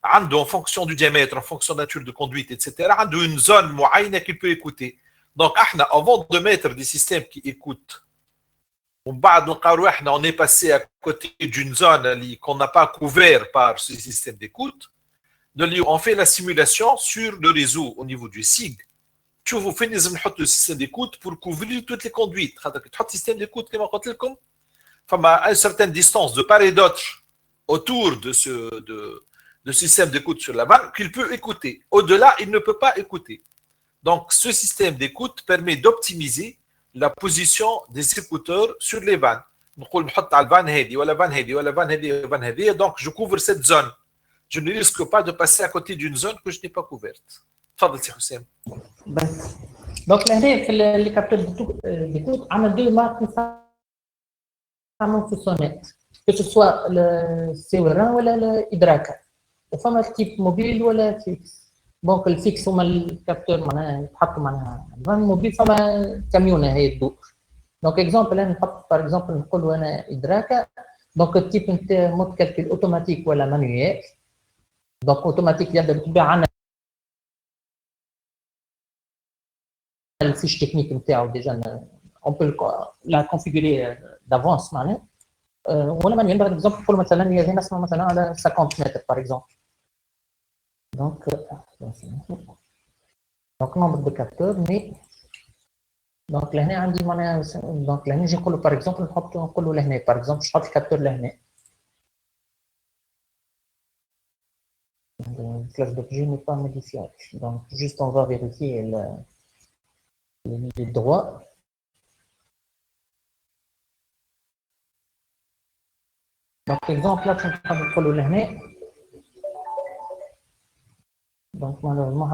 عنده en fonction du diamètre en fonction de la nature de conduite etc عنده une zone معينه qu'il peut écouter donc احنا avant de mettre des systèmes qui écoutent ومن بعد نلقاو احنا on est passé à côté d'une zone qu'on n'a pas couvert par ce système d'écoute on fait la simulation sur le réseau au niveau du SIG تشوفوا فين لازم نحط le système d'écoute pour couvrir toutes les conduites خاطر تحط système d'écoute كما قلت لكم فما une certaine distance de part et d'autre autour de ce système d'écoute sur la vanne qu'il peut écouter. Au-delà, il ne peut pas écouter. Donc, ce système d'écoute permet d'optimiser la position des écouteurs sur les vannes. Donc, je couvre cette zone. Je ne risque pas de passer à côté d'une zone que je n'ai pas couverte. تفضل سي حسام. Donc, لهنا في اللي كابتور d'écoute عندنا deux marques في السونيت que ce soit le C1 ولا الإدراكة وفما التيب موبيل ولا فيكس دونك الفيكس هما الكابتور معناها يتحطوا معناها الموبيل فما كاميونة هي تدور دونك اكزومبل انا نحط باغ اكزومبل نقولوا انا إدراكة دونك التيب نتاع متكالكل اوتوماتيك ولا مانويال دونك اوتوماتيك يبدا بالطبيعة عندنا الفيش تكنيك نتاعو ديجا on peut la configurer d'avance معناها ولا مانيوال باغ اكزومبل نقول مثلا هي نسمع مثلا على 50 متر باغ اكزومبل دونك نومبر دو كابتور مي دونك لهنا عندي معناها دونك لهنا نجي نقول باغ اكزومبل نقولوا لهنا باغ اكزومبل باش نحط الكابتور لهنا classe d'objet n'est pas modifiable donc juste on va vérifier les droits. Donc, exemple, là, tu peux le donc, malheureusement,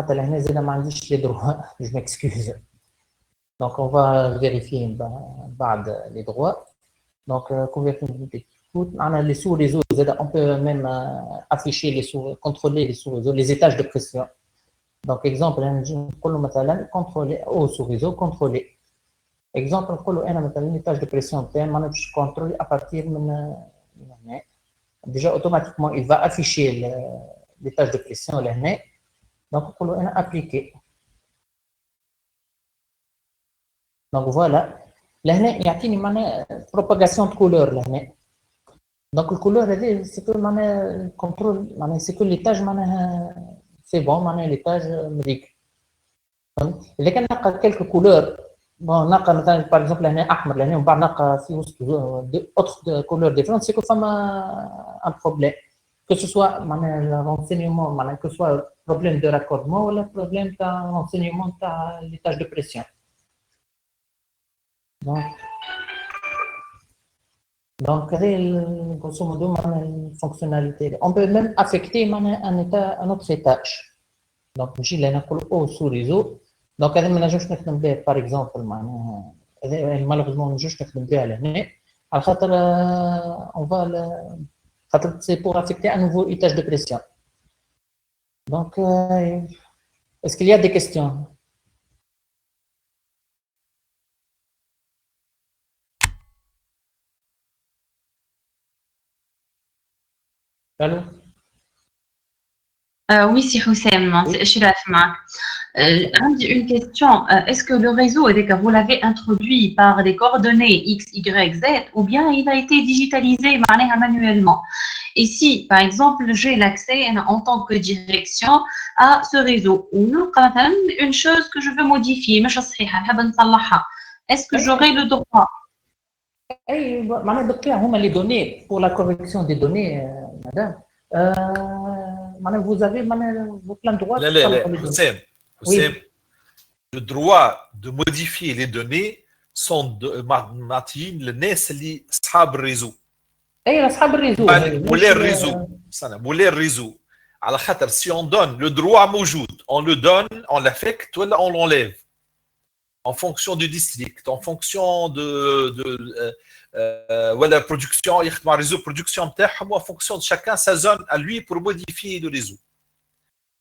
les droits, je m'excuse. Donc, on va vérifier les droits. Donc, couverture d'écoute. Les sous-réseaux, on peut même afficher contrôler les sous-réseaux, les étages de pression. Donc, exemple, contrôler au sous-réseau, contrôler. Exemple, l'étage de pression, je contrôle à partir de déjà automatiquement il va afficher l'étage de pression là donc on peut appliquer donc voilà là يعطيني معناها propagation de couleur là donc le couleur c'est que معناها contrôle معناها c'est que l'étage معناها c'est bon معناها l'étage مريك اذا كان نلقى quelques couleurs bon نلقى مثلا par exemple هنا احمر لهنا ومن بعد نلقى في وسط autres couleurs différentes c'est que فما un problème que ce soit معناها renseignement معناها que ce soit problème de raccordement ولا problème تاع renseignement تاع l'étage de pression donc grosso modo معناها الفونكسيوناليتي on peut même affecter معناها un autre étage donc نجي لهنا نقول au sous réseau دونك هذا ما نجمش نخدم به باغ اكزومبل معناها مالوغوزمون ما نجمش نخدم بها لهنا على خاطر اون فا خاطر سي بور افيكتي ان نوفو ايتاج دو بريسيون دونك اسكو يا دي كيستيون الو Oui, c'est Houssem, je suis là. Une question, est-ce que le réseau, vous l'avez introduit par des coordonnées X, Y, Z ou bien il a été digitalisé manuellement? Et si, par exemple, j'ai l'accès en tant que direction à ce réseau, ou une chose que je veux modifier, est-ce que j'aurai le droit? اي معناها بالطبيعه هما لي دوني بور لا كوريكسيون دي دوني مدام معناها vous avez معناها plein de droits لا لا لا حسام حسام le droit de modifier les données sont معطيين للناس اللي اصحاب الريزو. اي اصحاب الريزو مولي الريزو مولي الريزو على خاطر si on donne le droit موجود on le donne on l'affecte ولا on l'enlève en fonction du district en fonction de ولا production يخدم على الريزو production نتاعهم en fonction de chacun sa zone à lui pour modifier le réseau.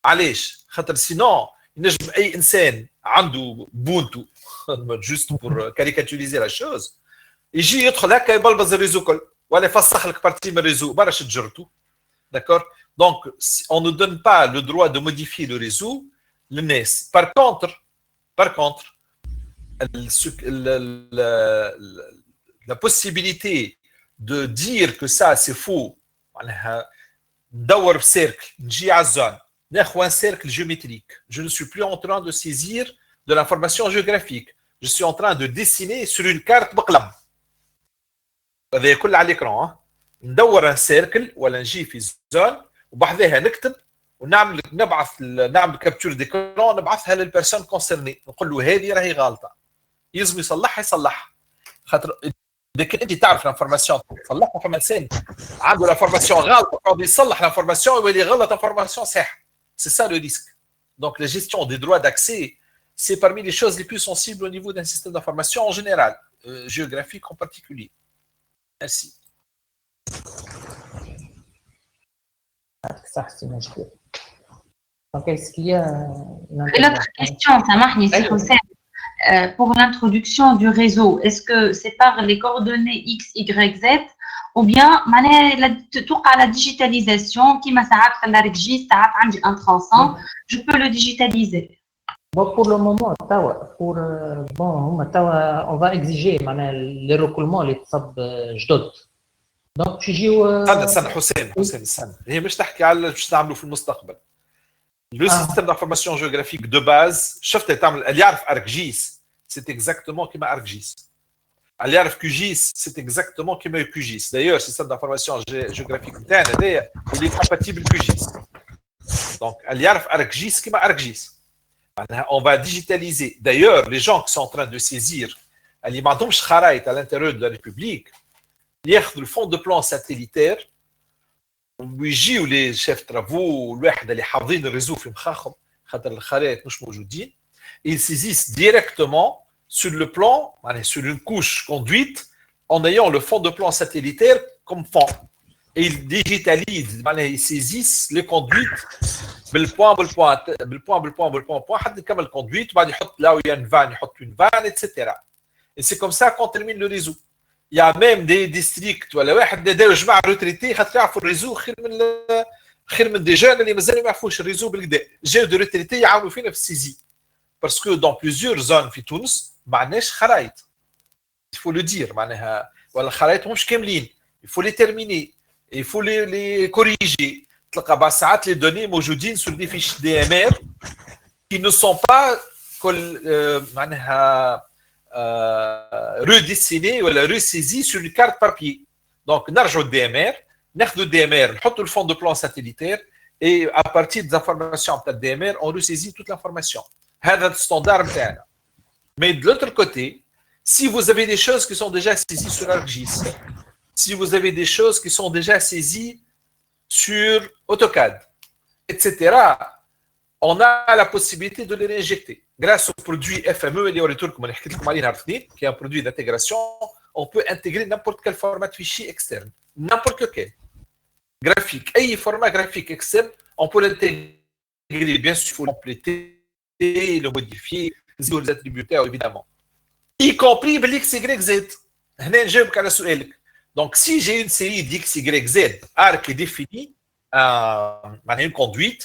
علاش؟ خاطر sinon ينجم اي انسان عنده بونتو juste pour caricaturiser la chose يجي يدخل هكا يبلبز الريزو كل ولا يفسخ لك بارتي من الريزو برا شد جرتو. D'accord? Donc, on ne donne pas le droit de modifier le réseau, le NES. Par contre, la possibilité de dire que ça c'est faux, d'avoir cercle, un cercle géométrique. Je ne suis plus en train de saisir de l'information géographique. Je suis en train de dessiner sur une carte بقلم. هذا كله على l'écran. ندور ان سيركل ولا نجي في زون وبعدها نكتب ونعمل نعمل كابتور ديكرون نبعثها للبيرسون كونسيرني نقول له هذه راهي غلطه يلزم يصلحها خاطر اذا كنت انت تعرف الانفورماسيون تصلحها فما انسان عنده الانفورماسيون غلط يقعد يصلح الانفورماسيون ويولي غلط انفورماسيون صح. C'est ça le risque. Donc la gestion des droits d'accès c'est parmi les choses les plus sensibles au niveau d'un système d'information en général, géographique en particulier. Merci. صح سي مشكل. Donc est-ce qu'il y a une autre question, سامحني سي حسام. Pour l'introduction du réseau, est-ce que c'est par les coordonnées X, Y, Z ou bien معناها توقع la digitalisation كيما ساعات خلى ريجيس ساعات عندي un tronçon je peux le digitaliser. Bon, pour le moment, on va exiger les recoulements les تصب جدد. Donc تجيو استنى حسام استنى هي مش تحكي على باش نعملوا في المستقبل. Le système d'information géographique de base شفت تعمل اللي يعرف ArcGIS c'est exactement كيما ArcGIS. اللي يعرف QGIS c'est exactement كيما QGIS. D'ailleurs système d'information géographique نتاعنا هذايا il est compatible QGIS. Donc اللي يعرف ArcGIS كيما ArcGIS. On va digitaliser. D'ailleurs, les gens qui sont en train de saisir اللي ما عندهمش خرايط à l'intérieur de la République ياخذوا الفond de plan satellitaire ويجيوا لي شيف ترافو الواحد اللي حافظين الريزو في مخاخهم خاطر الخرائط مش موجودين ils saisissent directement sur le plan sur une couche conduite en ayant le fond de plan satellitaire comme fond et ils digitalisent ils saisissent les conduites بالبوان حد يكمل conduite وبعد يحط là où il y a une vanne يحط une vanne etc. Et c'est comme ça qu'on termine le réseau. Il y a même des districts ولا واحد داروا جماعه روتريتي خاطر يعرفوا الريزو خير من دي جون اللي مازالوا ما يعرفوش الريزو بالكدا جاو دو روتريتي يعاونوا فينا في السيزي باسكو دون بليزيور زون في تونس ما عندناش خرايط il faut le dire معناها ولا الخرايط مش كاملين il faut les terminer il faut les corriger. تلقى بعض ساعات les données موجودين sur des fiches DMR qui ne sont pas معناها redessinés ولا ressaisis sur une carte papier. Donc نرجعوا DMR ناخذوا DMR نحطوا le fond de plan satellitaire et à partir des informations de DMR on ressaisit toute l'information. هذا الستاندard نتاعنا. Mais de l'autre côté, si vous avez des choses qui sont déjà saisies sur ArcGIS, si vous avez des choses qui sont déjà saisies sur AutoCAD, etc., on a la possibilité de les réinjecter. Grâce au produit FME, qui est un produit d'intégration, on peut intégrer n'importe quel format de fichier externe, n'importe lequel. Graphique, et format graphique externe, on peut l'intégrer, bien sûr, il faut compléter, le modifier, les attributaires, évidemment. Y compris l'X, Y, Z. Donc, si j'ai une série d'X, Y, Z, arc est défini, une conduite,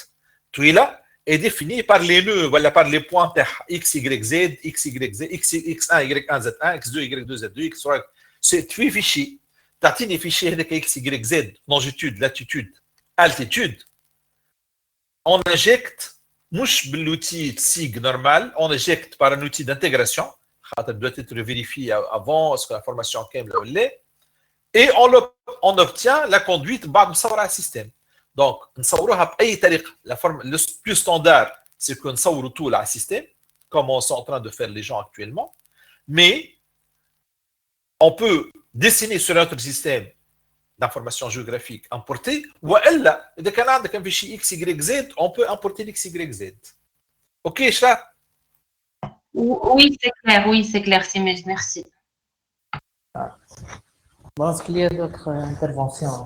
tout est là, est défini par les nœuds, voilà, par les points X, Y, Z, X, Y, Z, X1, Y1, Z1, X2, Y2, Z2, X3. C'est 8 fichiers. T'as des fichiers avec X, Y, Z, longitude, latitude, altitude. On injecte, mouche l'outil SIG normal, on injecte par un outil d'intégration. doit être vérifié avant est-ce que l'information est et on obtient la conduite بعد نصور على système. Donc نصوروها بأي طريقة. La forme le plus standard c'est que نصوروا tout على système comme on est en train de faire les gens actuellement, mais on peut dessiner sur notre système d'information géographique importée والا اذا كان عندك un fichier x y z on peut importer x y z. OK Shra? Oui, c'est clair, Simed, merci. Bon, est-ce qu'il y a d'autres interventions?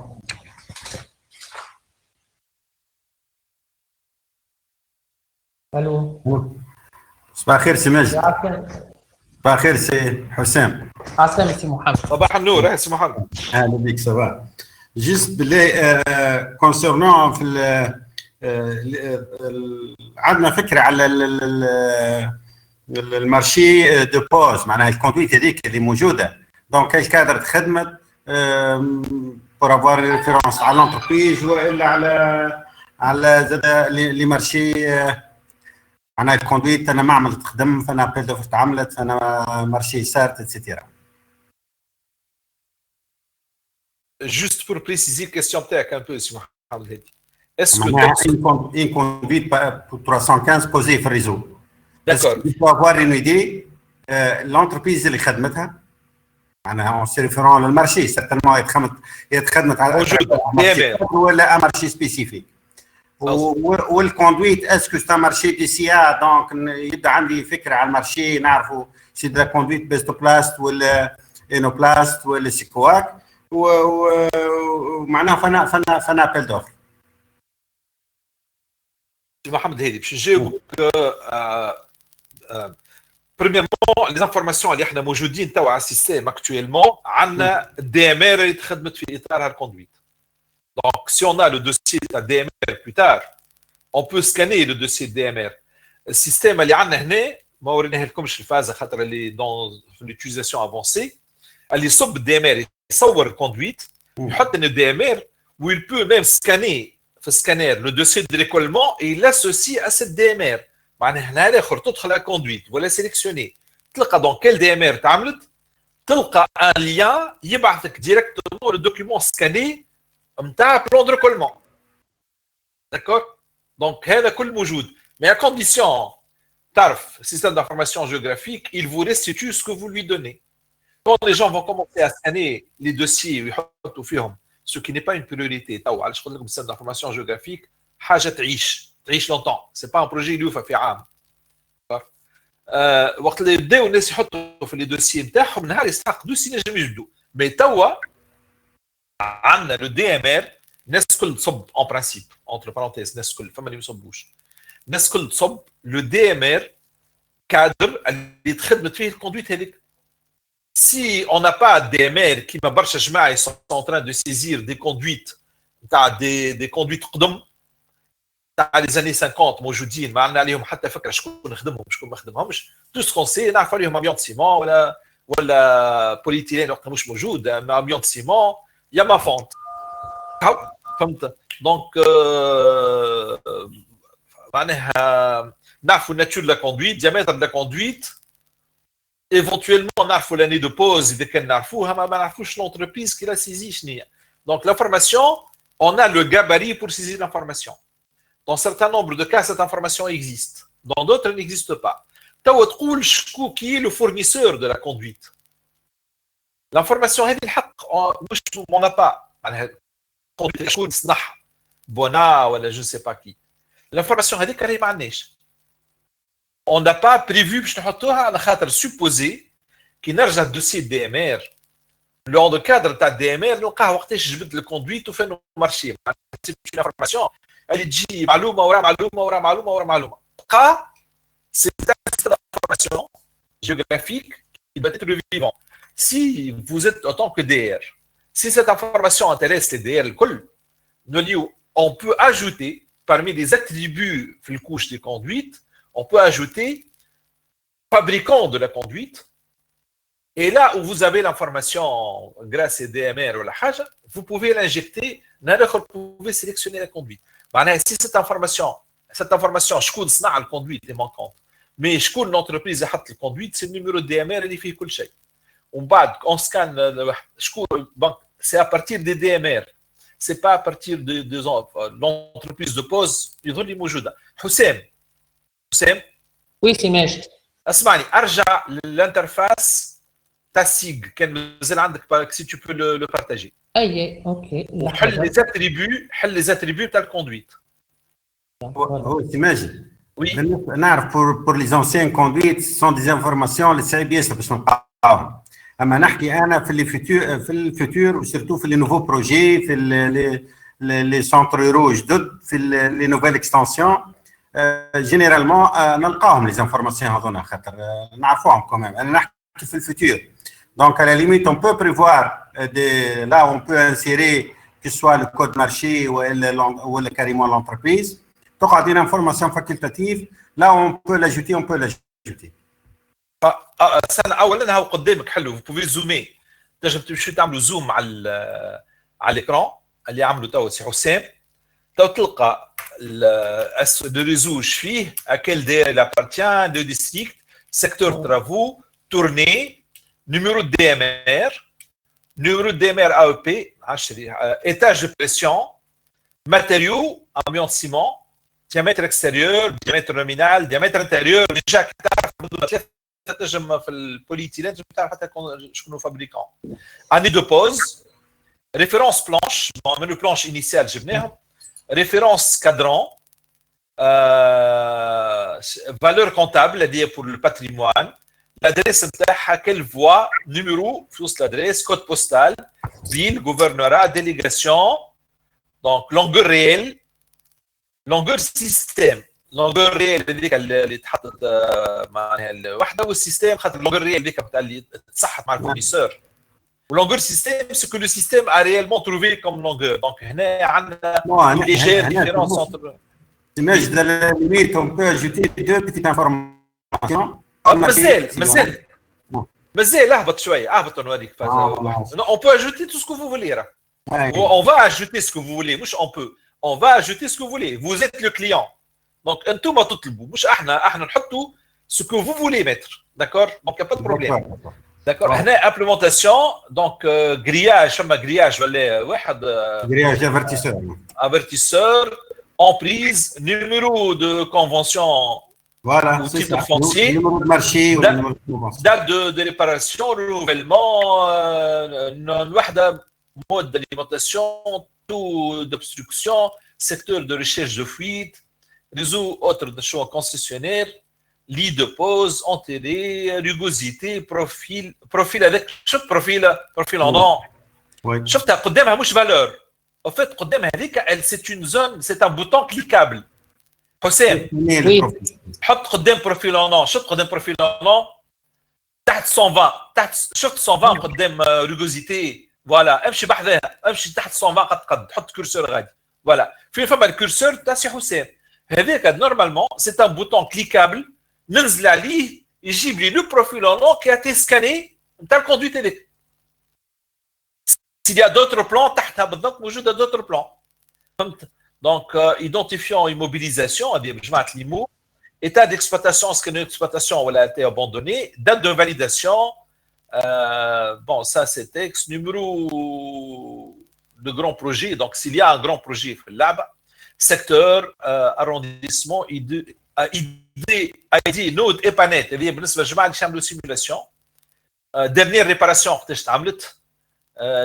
Allô? صباح الخير سي ماجد. صباح الخير سي حسام. عسلامة سي محمد. صباح النور سي محمد. اهلا بك صباح. جست بالله كونسيرنون في عندنا فكره على المارشي دو بوز معناها الكونتويت هذيك اللي موجوده دونك الكادر تخدمت بور افوار ريفيرونس على لونتربريز والا على زاد لي مارشي معناها الكونتويت انا معمل تخدم فانا ابل دوفر تعملت فانا مارشي صارت اتسيتيرا. Juste pour préciser la question peut-être un peu si Mohamed Hedi. Est-ce que une conduite pour 315 posée في الريزو. D'accord. Il faut avoir une idée l'entreprise اللي خدمتها معناها on se référant للمارشي certainement يتخدمت على ولا مارشي سبيسيفيك والكوندويت اسكو ستا مارشي دي سيا دونك يبدا عندي فكره على المارشي نعرفوا سي دا كوندويت بيستوبلاست ولا انوبلاست ولا سيكواك ومعناها فانا ابل دوفر. Mohamed Hedi, باش نجاوبك premièrement les informations اللي احنا موجودين توا على السيستم actuellement عندنا DMR اللي تخدمت في اطار الكوندويت. Donc si on a le dossier de DMR plus tard on peut scanner le dossier de DMR. السيستم اللي عندنا هنا ما وريناه لكمش الفازه خاطر اللي dans l'utilisation avancée اللي يصب الDMR يصور الكوندويت يحط ان DMR où il peut même scanner في السكانير le dossier de récollement et il l'associe à cette DMR. معناها هنا الاخر تدخل على كوندويت ولا سيليكسيوني تلقى دون كيل DMR تعملت تلقى ان ليان يبعثك ديريكتومون لو دوكيومون سكاني نتاع بلون دو ريكولمون. داكور دونك هذا كل موجود mais à condition تعرف système d'information géographique il vous restitue ce que vous lui donnez. Quand les gens vont commencer à scanner les dossiers ويحطوا فيهم ce qui n'est pas une priorité توا علاش قلت لكم système d'information géographique حاجه تعيش longtemps c'est pas un projet اللي يوفى في عام. وقت اللي يبداو الناس يحطوا في لي دوسيي نتاعهم نهار يستحقوا دوسي نجم يجبدوا مي توا عندنا لو دي ام ار الناس الكل تصب اون برانسيب اونتر بارونتيز الناس الكل فما اللي ما يصبوش الناس الكل تصب لو دي ام ار كادر اللي تخدمت فيه الكوندويت هذيك. Si on n'a pas des DMR qui ils sont en train de saisir des conduites, des conduites قدم تاع les années 50 موجودين ما عندنا عليهم حتى فكره شكون نخدمهم شكون ما نخدمهمش تو سكون سي نعرف عليهم ابيون سيمون ولا بوليتيلين وقت مش موجود ابيون سيمون يا ما فونت فهمت دونك معناها نعرفوا الناتور لا كوندويت diamètre de la conduite éventuellement نعرفوا l'année de pause اذا كان نعرفوها ما نعرفوش l'entreprise qui l'a saisi شنو هي. Donc l'information on a le gabarit pour saisir l'information. Dans certains nombres de cas, cette information existe. Dans d'autres, elle n'existe pas. Qui est le fournisseur de la conduite? L'information, on n'a pas. Bona, ou je ne sais pas qui. L'information, on n'a pas prévu, on a supposé qu'il y a un dossier DMR. Dans le cadre de DMR, nous avons le conduite ou fait nos marchés. C'est une information. Elle dit معلومه ورا معلومه ورا معلومه ورا معلومه. C'est cette information géographique qui doit être vivant. Si vous êtes en tant que DR, si cette information intéresse les DR on peut ajouter parmi les attributs de la couche des conduites, on peut ajouter fabricant de la conduite. Et là où vous avez l'information grâce à DMR ou la haja, vous pouvez l'injecter, vous pouvez sélectionner la conduite. Si cette information شكون صنع الكوندويت est manquante مي شكون الانتربريز اللي حط الكوندويت سي النيميرو دي ام ار اللي فيه كل شيء. ومن بعد اون سكان شكون دونك سي ا بارتير دي دي ام ار سي با ا بارتير دي لونتربريز دو بوز يظهر لي موجوده. حسام وي سي ماشي. اسمعني ارجع للانترفاس تاع سيج كان مازال عندك سي تو بو لو بارتاجي. اي اوكي. حل لي زاتريبيو تاع الكوندويت. هو سي ماجد. وي نعرف pour les anciens conduites ce sont des informations اللي صعيب ياسر باش نلقاهم. اما نحكي انا في الفيتور وسيرتو في لي نوفو بروجي في لي سونتر رورو جدد في لي نوفيل اكستنسيون جينيرالمون نلقاهم لي زانفورماسيون هذونا خاطر نعرفوهم كمان. انا نحكي في الفيتور donc à la limite on peut prévoir là on peut insérer que ce soit le code marché ou carrément l'entreprise. تقعد une information facultative là on peut l'ajouter. سنة اولا هاو قدامك حلو بوفي زومي تنجم تمشي تعملوا زوم على الاكران اللي عملوا تو سي حسام تو تلقى لو ريزو فيه اكل داير لابارتيان دو ديستريكت سيكتور ترافو تورني نيميرو دي ام ار نيميرو دي ام ار او بي 10 ايتاج دو بريسيون ماتيريو امبيون سيمون diamètre extérieur diamètre nominal diamètre intérieur déjà تعرف تنجم في البوليتيلين تعرف حتى شكون فابريكون. اني دو بوز ريفيرونس بلانش من البلانش انيسيال جبناهم ريفيرونس كادرون فالور كونتابل اللي هي بور الباتريموان l'adresse نتاعها كل فوا نيميرو في وسط l'adresse كود بوستال فيل غوفرنورا ديليغاسيون دونك لونغور ريال لونغور سيستيم لونغور ريال هذيك اللي تحطت معناها الوحده والسيستيم خاطر لونغور ريال هذيك بتاع اللي تصحت مع الفورنيسور ولونغور سيستيم سو كو لو سيستيم ا ريالمون تروفي كوم لونغور دونك هنا عندنا ليجير ديفيرونس انتر ماجد la limite on peut ajouter deux petites informations. مازال اهبط شويه اهبط نوريك on peut ajouter tout ce que vous voulez on va ajouter ce que vous voulez مش on va ajouter ce que vous voulez vous êtes le client donc انتم تطلبوا مش احنا نحطوا ce que vous voulez mettre d'accord donc il y a pas de problème d'accord هنا implémentation donc grillage شما grillage ولا واحد grillage avertisseur emprise numéro de convention voilà ou titre foncier numéro de marché ou numéro de convention date de réparation renouvellement الوحده mode d'alimentation taux d'obstruction secteur de recherche de fuite réseau autre de choix concessionnaire lit de pause enterré rugosité profil avec شوف profil en dents شفتها قدامها مش valeur en fait قدامها هذيك c'est une zone c'est un bouton cliquable حسام حط قدام بروفيل en dents شفت قدام بروفيل en dents تحت 120 تحت شفت 120 قدام rugosité فوالا امشي بحذاها امشي تحت 120 قد حط كورسور غادي فوالا فين فما الكورسور تاع سي حسام هذاك نورمالمون سي ان بوتون كليكابل ننزل عليه يجيب لي لو بروفيل ان لون كي اتي سكاني نتاع الكوندويت هذاك s'il y a d'autres plans تحتها بالضبط موجوده d'autres plans فهمت دونك ايدونتيفيون immobilisation هذه بجماعه ليمو état d'exploitation scan d'exploitation ولا été abandonné date de validation bon ça c'est texte numéro de grand projet donc s'il y a un grand projet في اللعبه secteur arrondissement ID node epanet هذه بالنسبه للجماعه اللي يعملوا سيمولاسيون dernière réparation وقتاش تعملت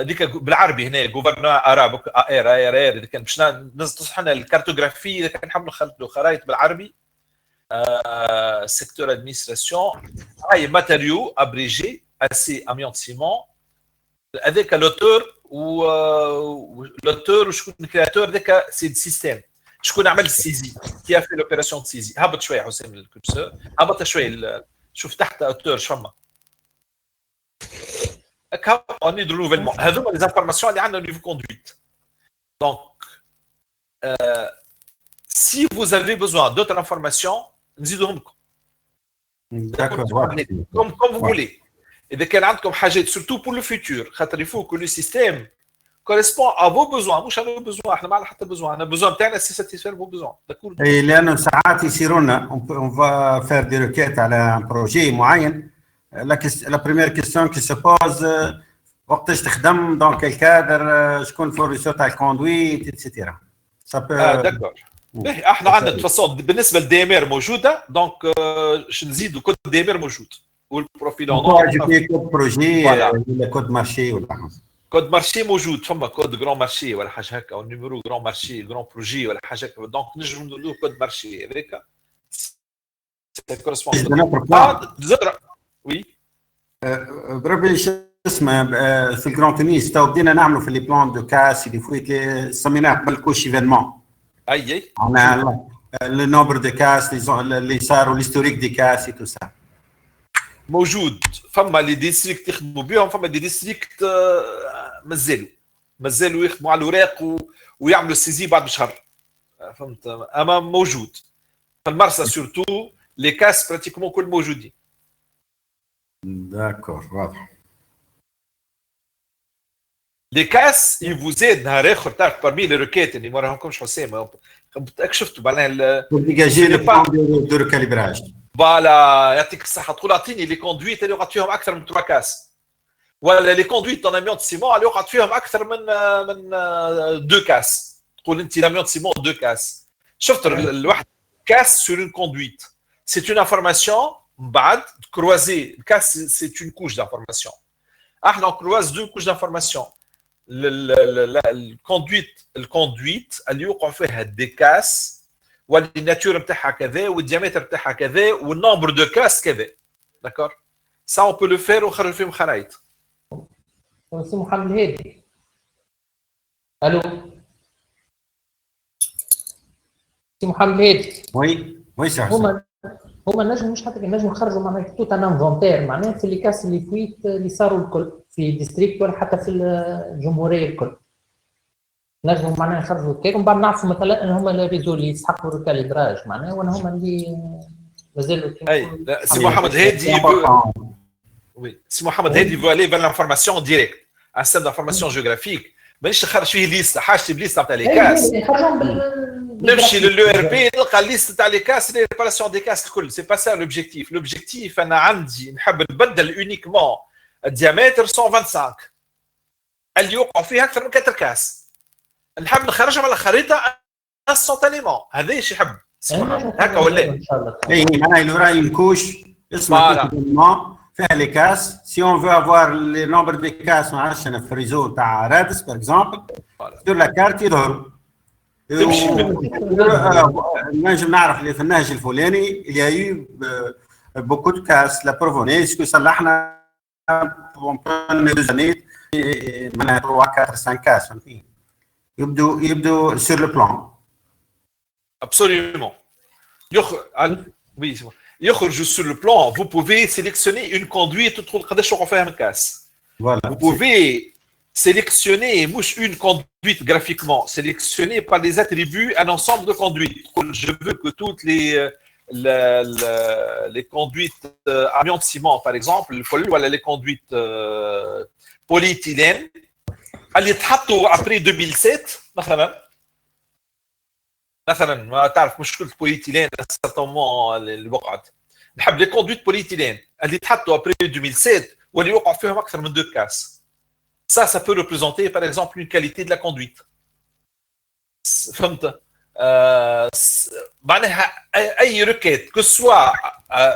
ديك بالعربي هنا غوفرنور اراب ار اذا كان باش نصلح لنا الكارتوغرافي اذا كان نحب نخلطوا خرائط بالعربي secteur administration هاي ماتيريو ابريجي assez amiante ciment avec l'auteur ou l'auteur ou le créateur ذاك c'est le système شكون عمل السيزي qui a fait l'opération de saisie هبط شويه حسام الكورسور هبط شويه شوف تحت auteur شفما هكا on est de renouvellement هذوما les informations اللي عندنا au niveau conduite donc si vous avez besoin d'autres informations نزيدهم لكم comme vous voulez إذا كان عندكم حاجات surtout pour le futur خاطر il faut que le système correspond à vos besoins مش à nos besoins احنا ما عندنا حتى besoin انا besoin تاعنا سي satisfaire vos besoins d'accord اي لانه ساعات يصيروا لنا on va faire des requêtes على un projet معين. La première question qui se pose وقتاش تخدم dans quel cadre شكون فورنيسور تاع الكوندويت etc. ça peut داكور احنا عندنا de façon بالنسبه للدي ام ار موجوده دونك نزيدوا كود دي ام ار موجود والبروفيل كود بروجي ولا كود مارشي ولا كود مارشي موجود فما كود جران مارشي ولا حاجه هكا او نيميرو جران مارشي جران بروجي ولا حاجه هكا دونك نجموا نديروا كود مارشي هذاك سي كورسبوند وي بربي شو اسمه في الجران تونيس تو بدينا نعملوا في لي بلان دو كاس اللي فويت سميناه قبل كوش ايفينمون اي لو نومبر دو كاس اللي صاروا ليستوريك دي كاس تو سا موجود فما لي ديستريكت يخدموا بهم فما دي ديستريكت مازالوا يخدموا على الوراق ويعملوا السيزي بعد بشهر فهمت اما موجود في المرسى سورتو لي كاس براتيكومون كل موجودين داكور واضح لي كاس يفوزيد نهار اخر تعرف برمي لي روكيت اللي ما راهمكمش حسام متاكد شفتوا معناها ديجاجي دو ريكاليبراج فوالا يعطيك الصحه تقول اعطيني لي كوندويت اللي وقعت فيهم اكثر من 3 كاس ولا لي كوندويت طون اميون سيمون اللي وقعت فيهم اكثر من 2 كاس تقول انت لاميون سيمون 2 كاس شفت الواحد كاس سور اون كوندويت سي اون انفورماسيون بعد كروازي الكاس سي اون كوش دانفورماسيون احنا كرواز 2 كوش دانفورماسيون الكوندويت اللي يوقع فيها دي كاس والناتور نتاعها كذا والديامتر نتاعها كذا والنومبر دو كاس كذا داكور سا اون بو لو فير ونخرج فيهم خرايط سي محمد هادي الو سي محمد هادي وي صح هما نجم مش حتى نجم نخرجوا معناها توت ان انفونتير معناها في لي كاس اللي فويت اللي صاروا الكل في ديستريكت ولا حتى في الجمهوريه الكل نجموا معناها نخرجوا كيك ومن بعد نعرفوا مثلا ان هما الريزو اللي يسحقوا الكاليبراج معناها وانا هما اللي مازالوا اي سي محمد هادي وي سي محمد هادي فو الي فير لانفورماسيون ديريكت ان سيستم دانفورماسيون جيوغرافيك مانيش نخرج فيه ليست حاجتي بليست تاع لي كاس نمشي للو ار بي نلقى الليست تاع لي كاس لي ريباراسيون دي كاس الكل سي با سا لوبجيكتيف انا عندي نحب نبدل اونيكمون الديامتر 125 اللي يوقع فيها اكثر من 4 كاس نحب نخرجهم على خريطه انستانتينيمون هذا ايش يحب هكا ولا اي معناها لو راي الكوش اسمه فيها لي كاس سي اون فو افوار لي نومبر دي كاس ما عرفتش انا في الريزو تاع رادس باغ اكزومبل سور لا كارت يظهروا نجم نعرف اللي في النهج الفلاني اللي هي بوكو دو كاس لا بروفوني اسكو صلحنا بون ميزانيت معناها 3 4 5 كاس فهمتني يبدو سور لو بلان absolument يخرج sur le plan vous pouvez sélectionner une conduite تدخل قداش وقع فيها من كاس vous pouvez sélectionner مش une conduite graphiquement sélectionner par les attributs un ensemble de conduites je veux que toutes les conduites amiante ciment par exemple الكل ولا les conduites polyéthylène اللي تحطوا après 2007 مثلا ما تعرف مشكله البوليتيلين سيرتومون اللي وقعت نحب لي كوندويت بوليتيلين اللي تحطوا ابري 2007 واللي يوقع فيهم اكثر من 2 كاس ça peut représenter par exemple une qualité de la conduite فهمت معناها اي ريكيت كو سوا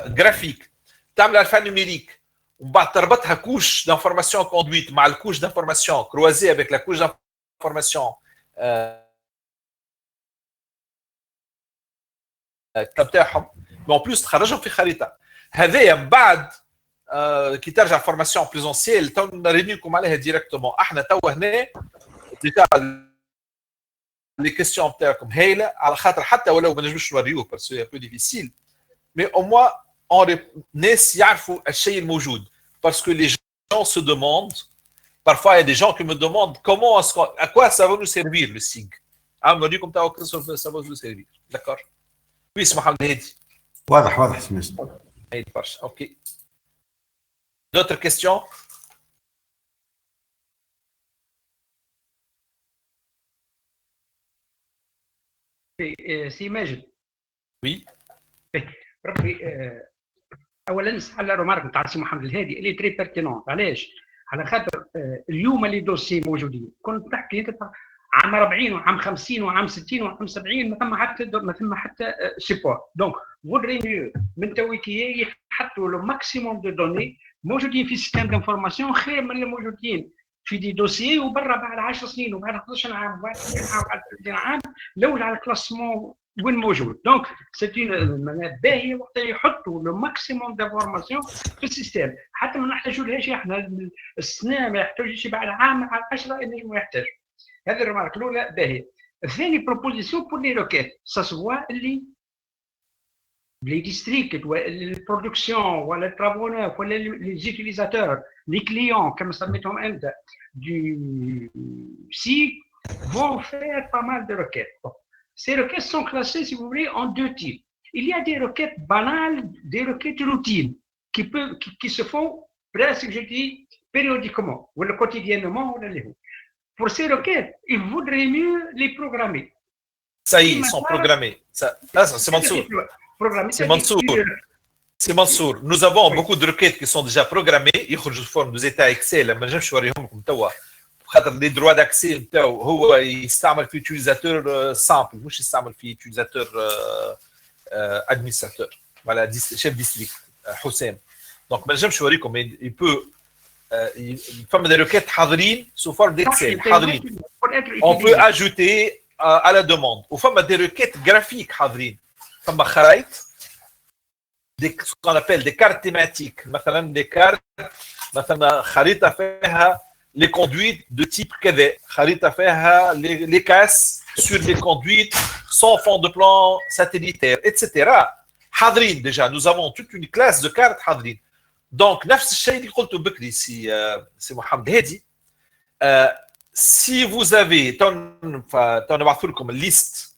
جرافيك تعمل الفانوميريك ومن بعد تربطها كوش دانفورماسيون كوندويت مع الكوش دانفورماسيون كروازي افيك لا كوش دانفورماسيون تاعهم مي اون بلوس تخرجهم في خريطه هذايا من بعد كي ترجع فورماسيون بريزونسيال تو نرينيكم عليها ديريكتومون احنا تو هنا ديجا لي كيستيون تاعكم هايله على خاطر حتى ولو ما نجموش نوريوه باسكو سي بو ديفيسيل مي او موا الناس يعرفوا الشيء الموجود باسكو لي جون سو دوموند parfois il y a des gens qui me demandent comment à quoi ça va nous servir le SIG نوريكم تو ça va nous servir d'accord Oui, c'est Mohamed Hedi. واضح سمعت. Hedi Parch. OK. D'autres questions? سي ماجد. وي. ربي اولا على رومارك نتاع سي محمد الهادي اللي تري بيرتينون. علاش؟ على خاطر اليوم اللي دوسي موجودين كنت تحكي انت عام 40 وعام 50 وعام 60 وعام 70 ما ثم حتى سيبور. دونك فودري ميو من تويكي يحطوا لو ماكسيموم دو دوني موجودين في سيستم دانفورماسيون خير من اللي موجودين في دي دوسيي وبرا بعد 10 سنين وبعد 11 عام وبعد 20 عام وبعد 30 عام الاول على الكلاسمون وين موجود. دونك سيتي باهيه وقت يحطوا لو ماكسيموم دانفورماسيون في السيستم حتى ما نحتاجوا لهاش احنا السنه ما يحتاجش بعد عام على 10 اللي ما يحتاج. هذه الرمارك الاولى باهيه. الثاني بروبوزيسيون بور لي روكيت سا سوا اللي لي ديستريكت ولا البرودكسيون ولا الترافونور ولا لي زيتيليزاتور لي كليون كما سميتهم انت du site vont faire pas mal de requêtes. Bon. Ces requêtes sont classées, si vous voulez, en deux types. Il y a des requêtes banales, des requêtes routines qui se font presque, je dis, périodiquement, ou quotidiennement, ou pour ces requêtes, il vaudrait mieux les programmer. Ça y est, ils sont programmés. C'est Mansour. C'est Mansour. Nous avons beaucoup de requêtes qui sont déjà programmées. Ils sont en forme d'état Excel. Mais je vais vous montrer. Les droits d'accès, il s'utilise في utilisateur simple, مش يستعمل في utilisateur administrateur. Voilà, chef district, Houssem. Donc, je vais vous montrer. Il peut faire des requêtes حاضرين sous forme d'Excel. On peut ajouter à la demande. Ou faire des requêtes graphiques حاضرين. Comme خرايط. Ce qu'on appelle des cartes thématiques. مثلا des cartes, مثلا خريطة فيها les conduites de type كذا. خريطة فيها les casses sur les conduites sans fond de plan satellitaire, etc. حاضرين déjà. Nous avons toute une classe de cartes حاضرين. Donc, نفس الشيء اللي قلته بكري سي محمد هادي. Si vous avez نبعث لكم الليست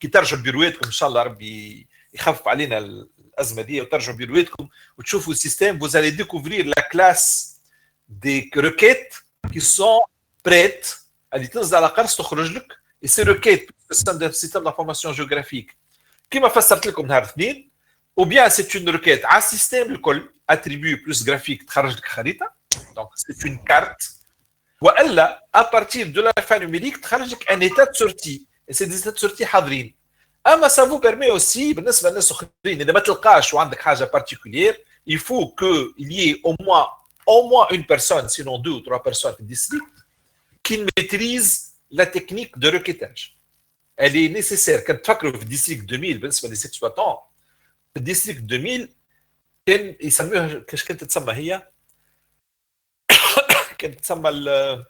كي ترجعوا بيرواتكم ان شاء الله ربي يخفف علينا الازمه دي وترجعوا بيرواتكم وتشوفوا السيستم vous allez découvrir la classe des requêtes qui sont prêtes اللي تنزل على قرص تخرج لك. et ces requêtes c'est un système d'information géographique كما فسرت لكم نهار الاثنين. ou bien c'est une requête على السيستم الكل attribut plus graphique تخرج لك خريطه. donc c'est une carte. والا à partir de l'alphanumérique تخرج لك un état de sortie. et c'est des états de sortie حاضرين. اما ça vous permet aussi بالنسبه للناس الاخرين اذا ما تلقاش وعندك حاجه particulière il faut que il y ait au moins une personne sinon deux ou trois personnes في الديستريكت qui maîtrise la technique de requêtage. elle est nécessaire. كنت تفكروا في الديستريكت 2000 بالنسبه لي سيكسباتون في الديستريكت 2000 كان يسموها كيش كانت تسمى هي كانت تسمى الكوري.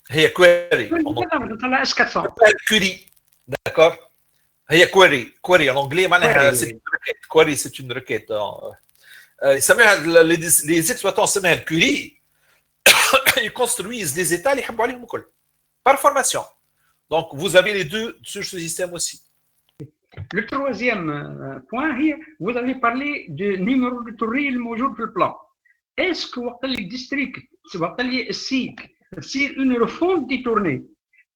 هي كويري كوري d'accord. هي كويري en anglais معناها c'est une requête. query c'est une requête. يسموها les exploitants يسموها الكوري. ils construisent des états اللي يحبوا عليهم الكل par formation. donc vous avez les deux sur ce système aussi. Le troisième point هي vous avez parlé du numéro de tournées الموجود في البلان. est-ce que وقت اللي الديستريكت وقت اللي السيك تصير une refonte des tournées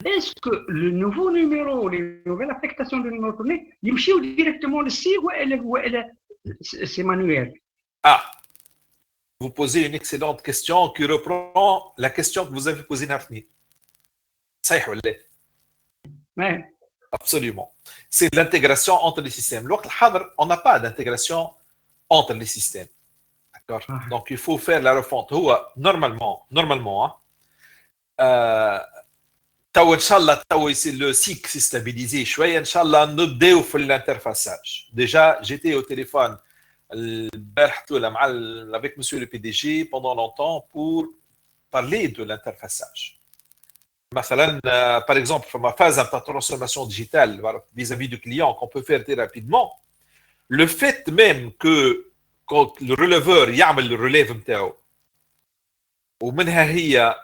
est-ce que le nouveau numéro les nouvelles affectations de numéro de tournée يمشيوا directement للسيك ولا c'est manuel. Vous posez une excellente question qui reprend la question que vous avez posée Nafni. صحيح ولا لا؟ Absolument. C'est l'intégration entre les systèmes. الوقت الحاضر on n'a pas d'intégration entre les systèmes. D'accord. Donc il faut faire la refonte. هو normalement تو ان شاء الله تو le cycle s'est stabilisé شويه ان شاء الله نبداو في l'interfaçage. Déjà j'étais au téléphone البارح مع avec monsieur le PDG pendant longtemps pour parler de l'interfaçage. مثلا par exemple dans ma phase de transformation digitale vis-à-vis du client qu'on peut faire très rapidement, le fait même que quand le releveur يعمل le relève نتاعو ومنها هي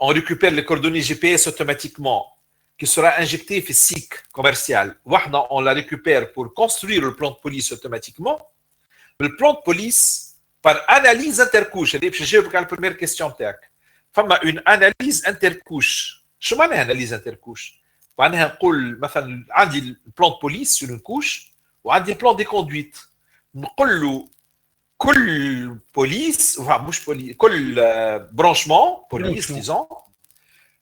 on récupère les coordonnées GPS automatiquement qui sera injecté في السيك commercial. وحنا on la récupère pour construire le plan de police automatiquement. Le plan de police par analyse intercouche. اللي باش نجاوبك على la première question تاعك. فما une analyse intercouche شو معناها اناليز انتركوش؟ معناها نقول مثلا عندي البلان بوليس سور كوش وعندي البلان دي كوندويت، نقول له كل بوليس مش بوليس كل branchement police disons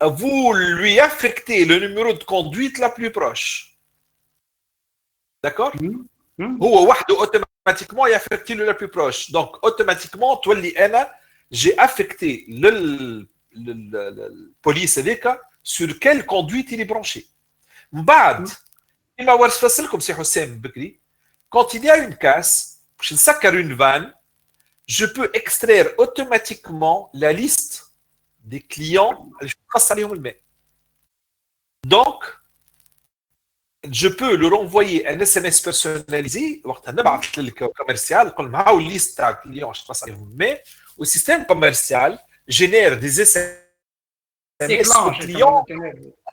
vous lui affectez le numéro de conduite la plus proche. D'accord? هو وحده automatiquement يaffecter le la plus proche. Donc automatiquement تولي انا j'ai affecté le police هذاك sur quelle conduite il est branché. من بعد كما وصفت لكم سي حسام بكري quand il y a une casse باش نسكر une vanne je peux extraire automatiquement la liste des clients اللي تقص عليهم الماء. Donc je peux leur envoyer un SMS personnalisé وقتها نبعث للكوميرسيال نقول لهم هاو الليست تاع الكليون تقص عليهم الماء والسيستم كوميرسيال génère des SMS aux clients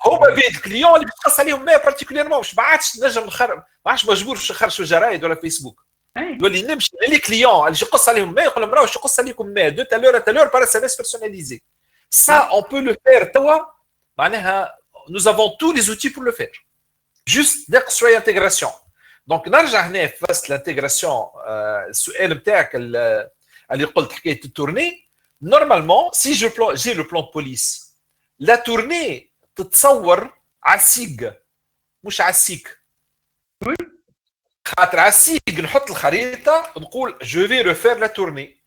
هما بيد الكليون اللي بتقص عليهم ماء بارتيكوليرمون ما عادش نجم نخرب ما عادش مجبور باش نخرج في الجرايد ولا فيسبوك يولي نمشي لي كليون اللي يقص عليهم ماء يقول لهم راهو يقص عليكم ماء دو تالور تالور بار اس ام اس بيرسوناليزي ça on peut le faire توا معناها nous avons tous les outils pour le faire juste دق شويه intégration donc نرجع هنا في فاس الانتيغراسيون السؤال نتاعك اللي قلت حكايه التورني normalement si j'ai le plan de police la tournée تتصور على السيج مش على السيك خاطر على السيج نحط الخريطه نقول جو في ريفير لا تورني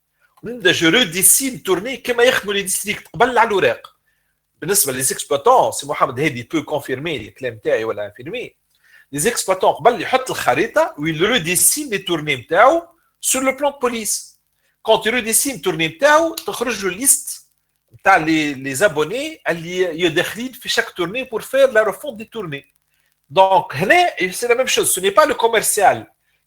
ونبدا جو ريديسين تورني كما يخدموا لي ديستريكت قبل على الوراق. بالنسبه لي زيكسبلوتون سي محمد هادي بو كونفيرمي الكلام تاعي ولا انفيرمي لي زيكسبلوتون قبل يحط الخريطه ويل ريديسين لي تورني نتاعو سور لو بلان بوليس كونت يريديسين تورني نتاعو تخرج له ليست نتاع لي زابوني اللي يدخلين في شاك تورني بور فير لا ريفونت دي تورني. Donc, c'est la même chose. Ce n'est pas le commercial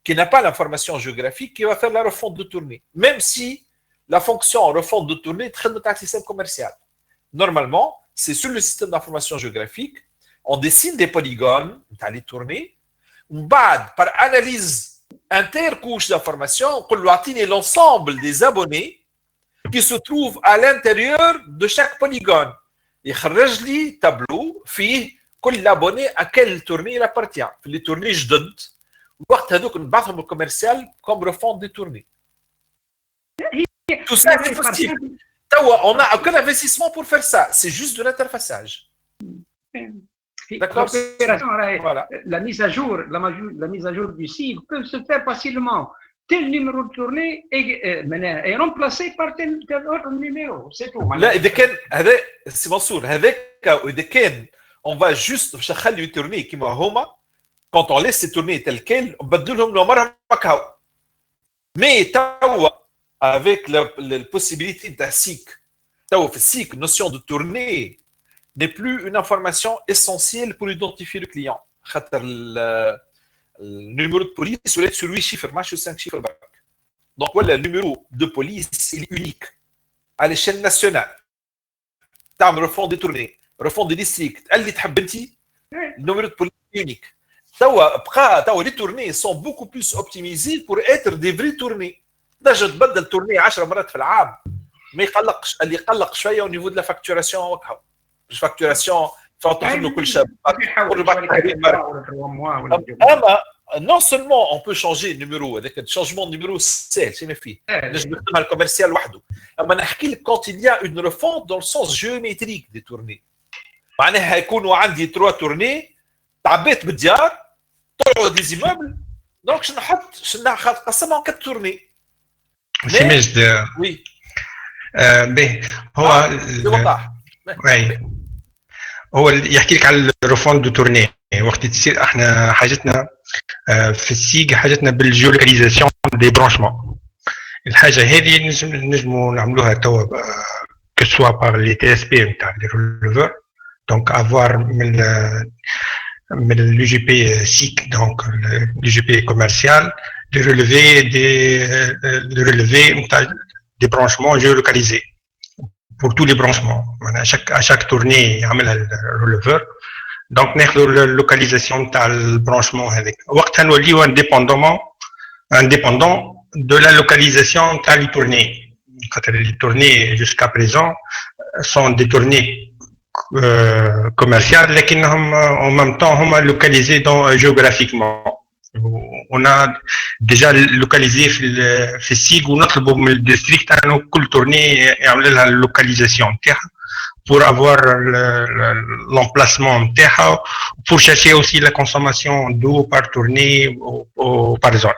qui n'a pas l'information géographique qui va faire la refonte de tournée. Même si la fonction refonte de tournée est très dans le système commercial. Normalement, c'est sur le système d'information géographique, on dessine des polygones dans les tournées. Par analyse intercouche d'information, on peut lui l'ensemble des abonnés qui se trouvent à l'intérieur de chaque polygone. Il y a un tableau فيه كل abonné à quelle tournée il appartient. في les tournées جدد وقت هذوك نبعثهم الكوميرسيال comme refonte des tournées. Tout ça c'est possible. On n'a aucun investissement pour faire ça. C'est juste de l'interfaçage. D'accord. Voilà. La mise à jour du site peut se faire facilement. Tel numéro de tournée est remplacé par tel autre numéro. C'est tout. لا إذا كان هذا سي منصور هذاك إذا كان on va juste نخلي tourner كيما هما quand on laisse ces tournées telles quelles نبدلهم نمرهم هكاو. Mais توا avec la possibilité d'un SIC توا في السيك notion de tournée n'est plus une information essentielle pour identifier le client. خاطر le numéro de police ولات sur 8 chiffres ماشي 5 chiffres برك. Donc voilà le numéro de police il est unique à l'échelle nationale. تعمل refonte des tournées refonte des districts اللي تحب انت numéro de police unique. توا les tournées sont beaucoup plus optimisées pour être des vraies tournées. تنجم تبدل tournée 10 مرات في العام ما يقلقش. اللي يقلق شويه au niveau de la facturation وكها مش facturation تاخذ له كل شيء. اما non seulement on peut changer le numéro avec un changement de numéro سهل شنو فيه نجم نخدمها الكوميرسيال وحده. اما نحكي لك quand il y a une refonte dans le sens géométrique des tournées معناها يكونوا عندي 3 تورني تعبيت بالديار طلعوا دي زيموبل دونك شنو نحط نقسمهم 4 تورني. سي مجد وي به هو وي هو يحكي لك على الريفوند دو تورني وقت تصير احنا حاجتنا في السيج حاجتنا بالجيولوكاليزاسيون دي برانشمون. الحاجه هذه نجموا نعملوها توا que soit par les TSP نتاع لي رولوفر donc avoir من l'UGP SIC donc l'UGP commercial de relever des branchements géolocalisés pour tous les branchements. À chaque tournée يعملها الرولوفر donc ناخذوا اللوكاليزاسيون نتاع البرانشمون هذاك وقتها نوليو indépendant de la localisation نتاع لي tournées. Les tournées jusqu'à présent sont des tournées commerciales, لكنهم en même temps هم localisés géographiquement. On a déjà localisé في السيج ونطلبوا من الديستريكت انه كل تورني يعمل لها اللوكاليزاسيون نتاعها pour avoir l'emplacement نتاعها pour chercher aussi la consommation d'eau par tournée ou par zone.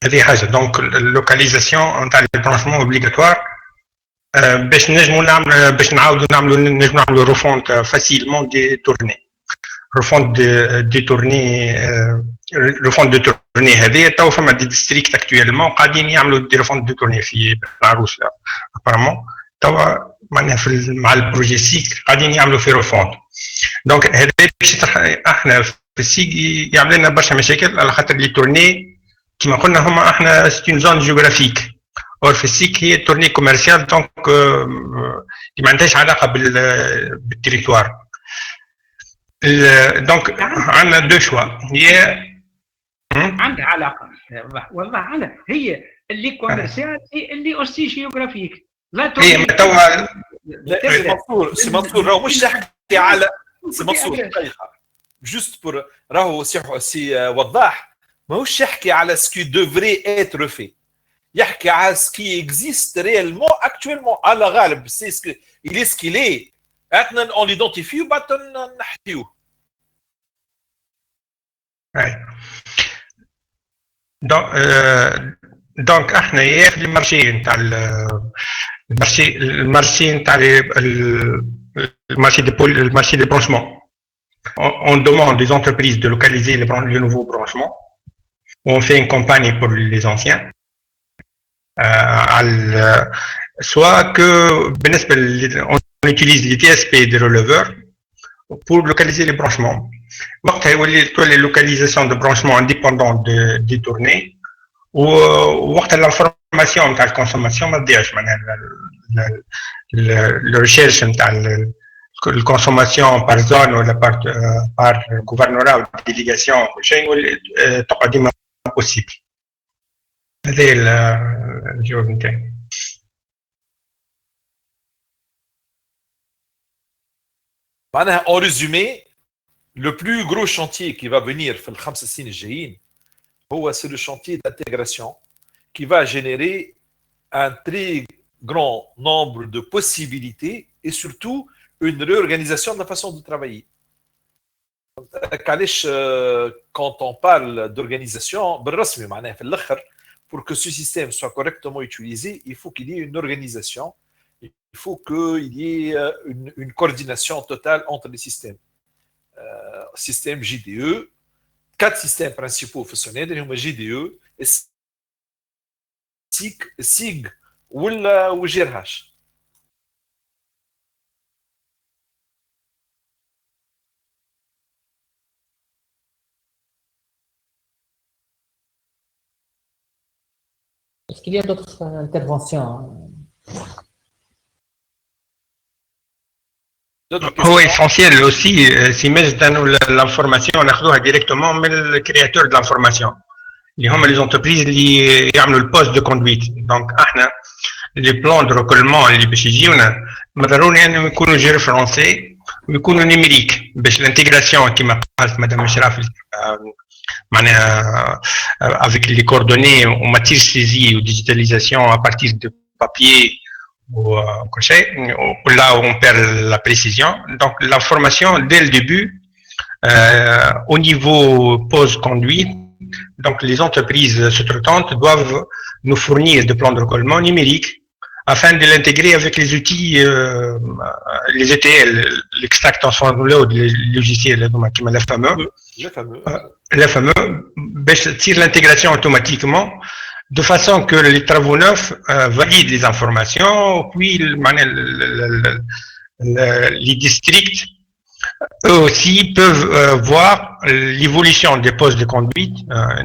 هذه حاجه. دونك اللوكاليزاسيون نتاع البرانشمون اوبليغاتوار باش نجموا باش نعاودوا نعملوا روفونت فاسيلمون دي تورني. روفونت دي تورني روفونت دو تورني هذه تو فما دي ديستريكت اكطويلمون قاعدين يعملوا دي روفونت دو تورني في العروس ابارامون توا معناها مع البروجي سيك قاعدين يعملوا في روفونت. دونك هذا باش احنا في السيك يعمل لنا برشا مشاكل على خاطر لي تورني كما قلنا هما احنا سيتون زون جيوغرافيك اور في السيك هي تورني كوميرسيال دونك ما عندهاش علاقه بالتريتوار. دونك عندنا دو شوا هي عندها علاقه والله عندها هي اللي كوميرسيال هي اللي اوسي جيوغرافيك لا هي توا سي منصور راهو مش يحكي على سي منصور دقيقه جوست بور راهو سي وضاح ماهوش يحكي على سكي دوفري اتر في يحكي على سكي اكزيست ريالمون اكطويلمون على غالب سي سكي il est ce qu'il est احنا اون ليدونتيفي وبعد نحكيوه. دونك احنا يا في المارشي نتاع المارشي نتاع المارشي دي برانشمون on demande des entreprises de localiser les nouveaux branchements. On fait une campagne pour les anciens. Soit que on utilise les TSP des releveurs pour localiser les branchements. Les localisations de branchements indépendants des tournées ou l'information de la consommation, la recherche de la consommation par zone ou par gouvernorat ou délégation, c'est possible. C'est le jour de En résumé, le plus gros chantier qui va venir في الخمس سنين الجايين c'est le chantier d'intégration qui va générer un très grand nombre de possibilités et surtout une réorganisation de la façon de travailler. Quand on parle d'organisation, بالرسمي معناها في الآخر pour que ce système soit correctement utilisé, il faut qu'il y ait une organisation, il faut qu'il y ait une coordination totale entre les systèmes. Système JDE, 4 systèmes principaux fonctionnels, JDE, SIG ou GRH. Est-ce qu'il y a d'autres interventions? هو essentiel aussi سي ماجد انه الانفورماسيون ناخذوها ديريكتومون من الكرياتور دو لانفورماسيون اللي هما لي زونتربريز اللي يعملوا البوست دو كوندويت. دونك احنا لي بلان دو ريكولمون اللي باش يجيونا ضروري انهم يكونوا جير فرونسي ويكونوا نيميريك باش الانتيغراسيون كما قالت مدام مشرف معناها avec les coordonnées on matière saisie ou digitalisation à partir de papier ou là où on perd la précision. Donc l'information dès le début au niveau pose-conduite, donc les entreprises sous-traitantes doivent nous fournir des plans de recollement numériques afin de l'intégrer avec les outils, les ETL, l'extraction de les logiciels, comme les fameux, tire l'intégration automatiquement de façon que les travaux neufs valident les informations, puis les districts, eux aussi, peuvent voir l'évolution des postes de conduite,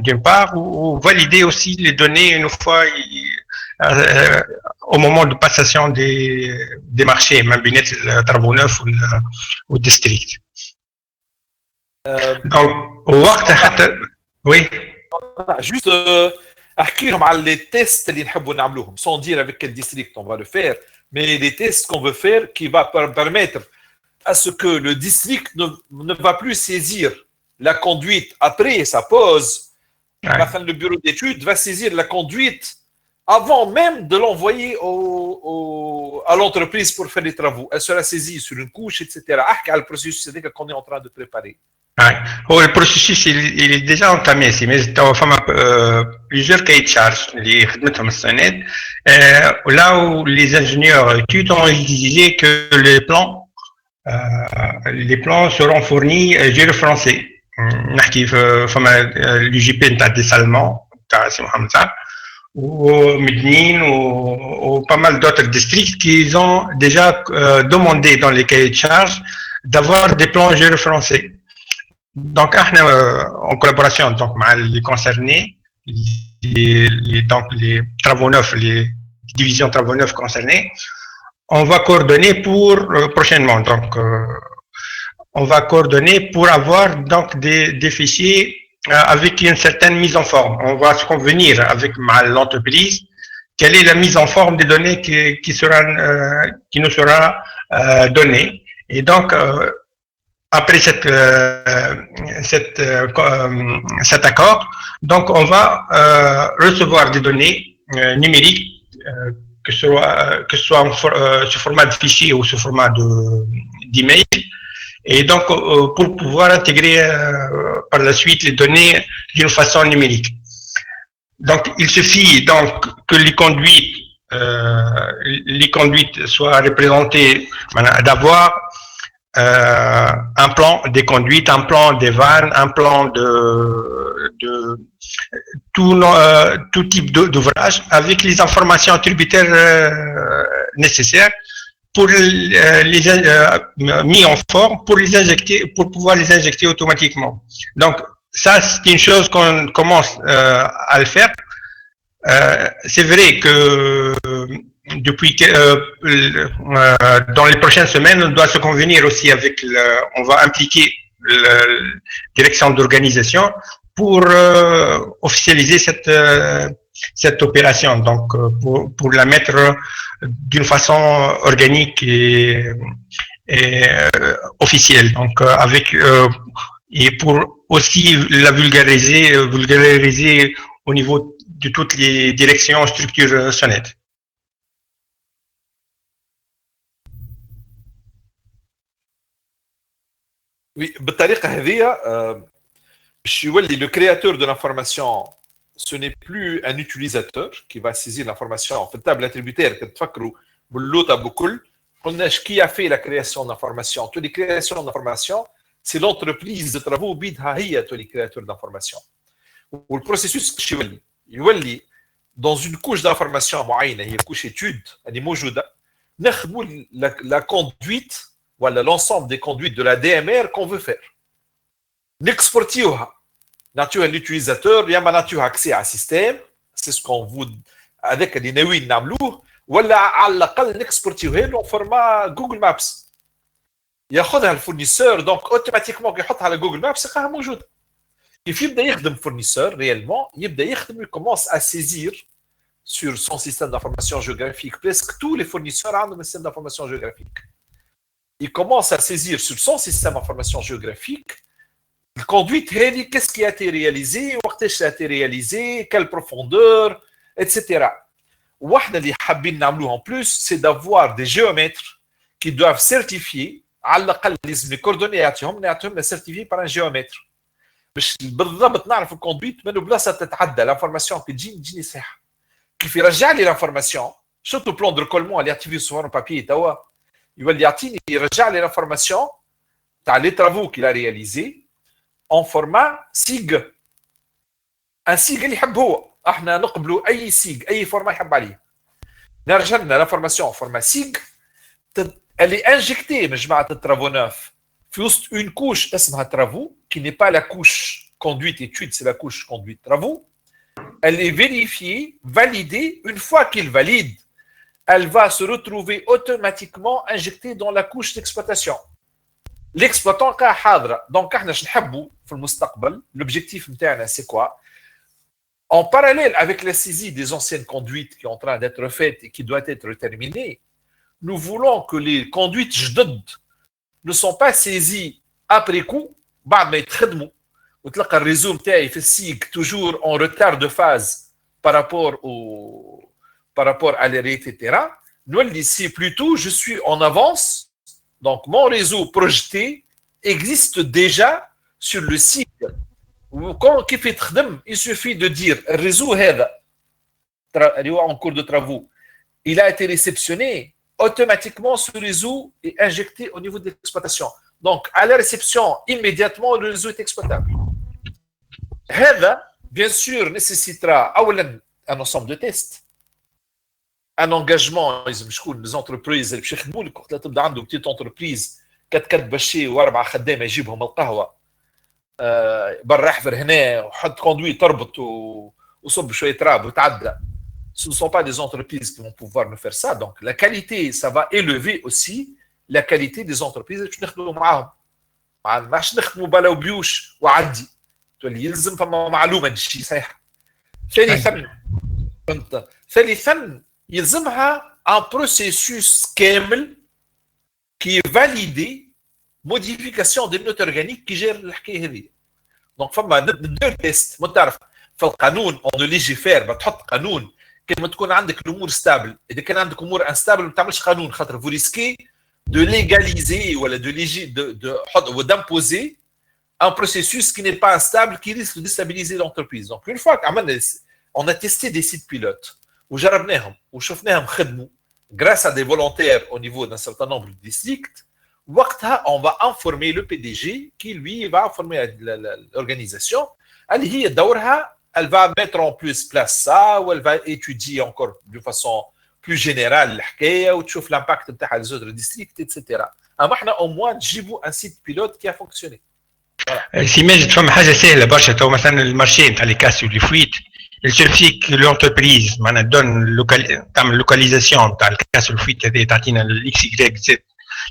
d'une part, ou valider aussi les données une fois au moment de passation des marchés, même bien les travaux neufs ou district. Donc, au وقت حتى oui. Juste احكي لهم على les tests اللي نحبوا نعملوهم sans dire avec quel district on va le faire, mais les tests qu'on veut faire qui va permettre à ce que le district ne va plus saisir la conduite après sa pause. Le bureau d'études va saisir la conduite avant même de l'envoyer à l'entreprise pour faire les travaux. Elle sera saisie sur une couche, etc. Le processus qu'on est en train de préparer. Le processus il est déjà entamé. Mais il y a plusieurs cahiers de charges là où les ingénieurs études ont exigé que les plans seront fournis géofrancés. نحكي فما اليو جي بي نتاع ديسالمون تاع سي محمد سعد ومدنين و pas mal d'autres districts qui ont déjà demandé dans les cahiers de charges d'avoir des plans géofrancés. Donc en collaboration donc avec les concernés, donc les travaux neufs, les divisions travaux neufs concernées, on va coordonner pour prochainement. Donc on va coordonner pour avoir donc des fichiers avec une certaine mise en forme. On va se convenir avec l'entreprise quelle est la mise en forme des données qui nous sera donnée. Et donc, après cet accord, donc on va recevoir des données numériques, que ce soit sous format de fichier ou sous format d'email. Et donc, pour pouvoir intégrer par la suite les données d'une façon numérique. Donc, il suffit donc que les conduites soient représentées, d'avoir un plan des conduites, un plan des vannes, un plan de tout type d'ouvrage avec les informations tributaires nécessaires pour mis en forme pour les injecter, pour pouvoir les injecter automatiquement. Donc ça c'est une chose qu'on commence à le faire. C'est vrai que depuis dans les prochaines semaines on doit se convenir aussi avec on va impliquer la direction d'organisation pour officialiser cette opération, donc pour la mettre d'une façon organique et officielle, donc avec et pour aussi la vulgariser au niveau de toutes les directions structures SONET. Oui, بالطريقة هذه باش يولي le créateur de l'information, ce n'est plus un utilisateur qui va saisir l'information. في التابلة attributaire كتفكروا باللو تابلو كل قلنا qui a fait la création d'information. Toutes les créations d'information, c'est l'entreprise de travaux بيدها هي tous les créateurs d'information. والبروسيسوس باش يولي dans une couche d'information معينة هي couche étude اللي موجودة نخدموا la conduite voilà l'ensemble des conduites de la DMR qu'on veut faire. N'exportioha. Nature à l'utilisateur, yama nature accès à un système, c'est ce qu'on vous avec les nawin namlou, voilà à l'aqal n'exportioha en format Google Maps. ياخذها الفورنيسور donc automatiquement يحطها على Google Maps تلقاها موجودة. كيف يبدا يخدم fournisseur réellement, يبدا يخدم, il commence à saisir sur son système d'information géographique. Presque tous les fournisseurs ont un système d'information géographique. Il commence à saisir sur son système d'information géographique la conduite, qu'est-ce qui a été réalisé, où ça a été réalisé, quelle profondeur, etc. En plus, c'est d'avoir des géomètres qui doivent certifier, les coordonnées certifiées par un géomètre. بالضبط نعرف الكوندويت من بلاصه تتعدى l'information qui تجيني صحيحه. كيف يرجع لي l'information, surtout le plan de recollement اللي يعطي فيه صور papier توا. يولي يعطيني يرجع لي l'information تاع les travaux qu'il a réalisés en format SIG. un SIG اللي يحب هو. احنا نقبلوا اي SIG, اي format يحب عليه. نرجع لنا l'information en format SIG. elle est injectée من جماعه الترافو neuf في وسط une couche اسمها travaux qui n'est pas la couche conduite étude, c'est la couche conduite travaux. Elle est vérifiée, validée. Une fois qu'il valide, elle va se retrouver automatiquement injectée dans la couche d'exploitation. L'exploitant كا حاضرة. Donc احنا شنو نحبوا في المستقبل, l'objectif نتاعنا c'est quoi? En parallèle avec la saisie des anciennes conduites qui est en train d'être faites et qui doit être terminée, nous voulons que les conduites جدد ne sont pas saisis après coup, بعد ما يتخدموا وتلقى الريزو نتاعي في السيج toujours en retard de phase par rapport à les etc. Nous ici plutôt je suis en avance, donc mon réseau projeté existe déjà sur le site. Quand كيف يتخدم, il suffit de dire réseau هذا en cours de travaux, il a été réceptionné, automatiquement ce réseau est injecté au niveau de l'exploitation. Donc à la réception, immédiatement le réseau est exploitable. هذا bien sûr nécessitera un ensemble de tests, un engagement. لازم شكون les entreprises اللي باش يخدموا لك وقت تبدا عنده بتيت انتربريز كتكت بشي واربعه خدامه يجيبهم القهوه برا احفر هنا وحط كوندوي تربط وصب شويه تراب وتعدى. Ce ne sont pas des entreprises qui vont pouvoir nous faire ça. Donc la qualité, ça va élever aussi la qualité des entreprises اللي باش نخدموا معاهم. ما عادش نخدموا بلا وبيوش وعدي. تولي يلزم فما معلومه الشيء صحيح. ثالثا يلزمها un processus كامل qui est validé modification des notes organiques qui gère الحكايه هذه. دونك فما دو تيست. ما تعرف في القانون اون ليجيفير بتحط قانون كلمه تكون عندك الامور ستابل. اذا كان عندك امور انستابل ما تعملش قانون خاطر vous risquez de légaliser ولا d'imposer un processus qui n'est pas instable, qui risque de déstabiliser l'entreprise. Donc, une fois qu'on a testé des sites pilotes, où جربناهم وشفناهم خدموا, grâce à des volontaires au niveau d'un certain nombre de districts, on va informer le PDG qui, lui, va informer l'organisation. Elle va mettre en place ça, ou elle va étudier encore de façon plus générale l'حكاية وتشوف l'impact بتاع les autres districts, etc. أما احنا au moins نجيبوا un site pilote qui a fonctionné. سي ماجد فما حاجه سهله برشا. تو مثلا المارشي نتاع لي كاس ولي فويت السيرفي كو لونتربريز معناها دون تعمل لوكاليزاسيون نتاع الكاس والفويت هذه تعطينا الاكس يغريك زد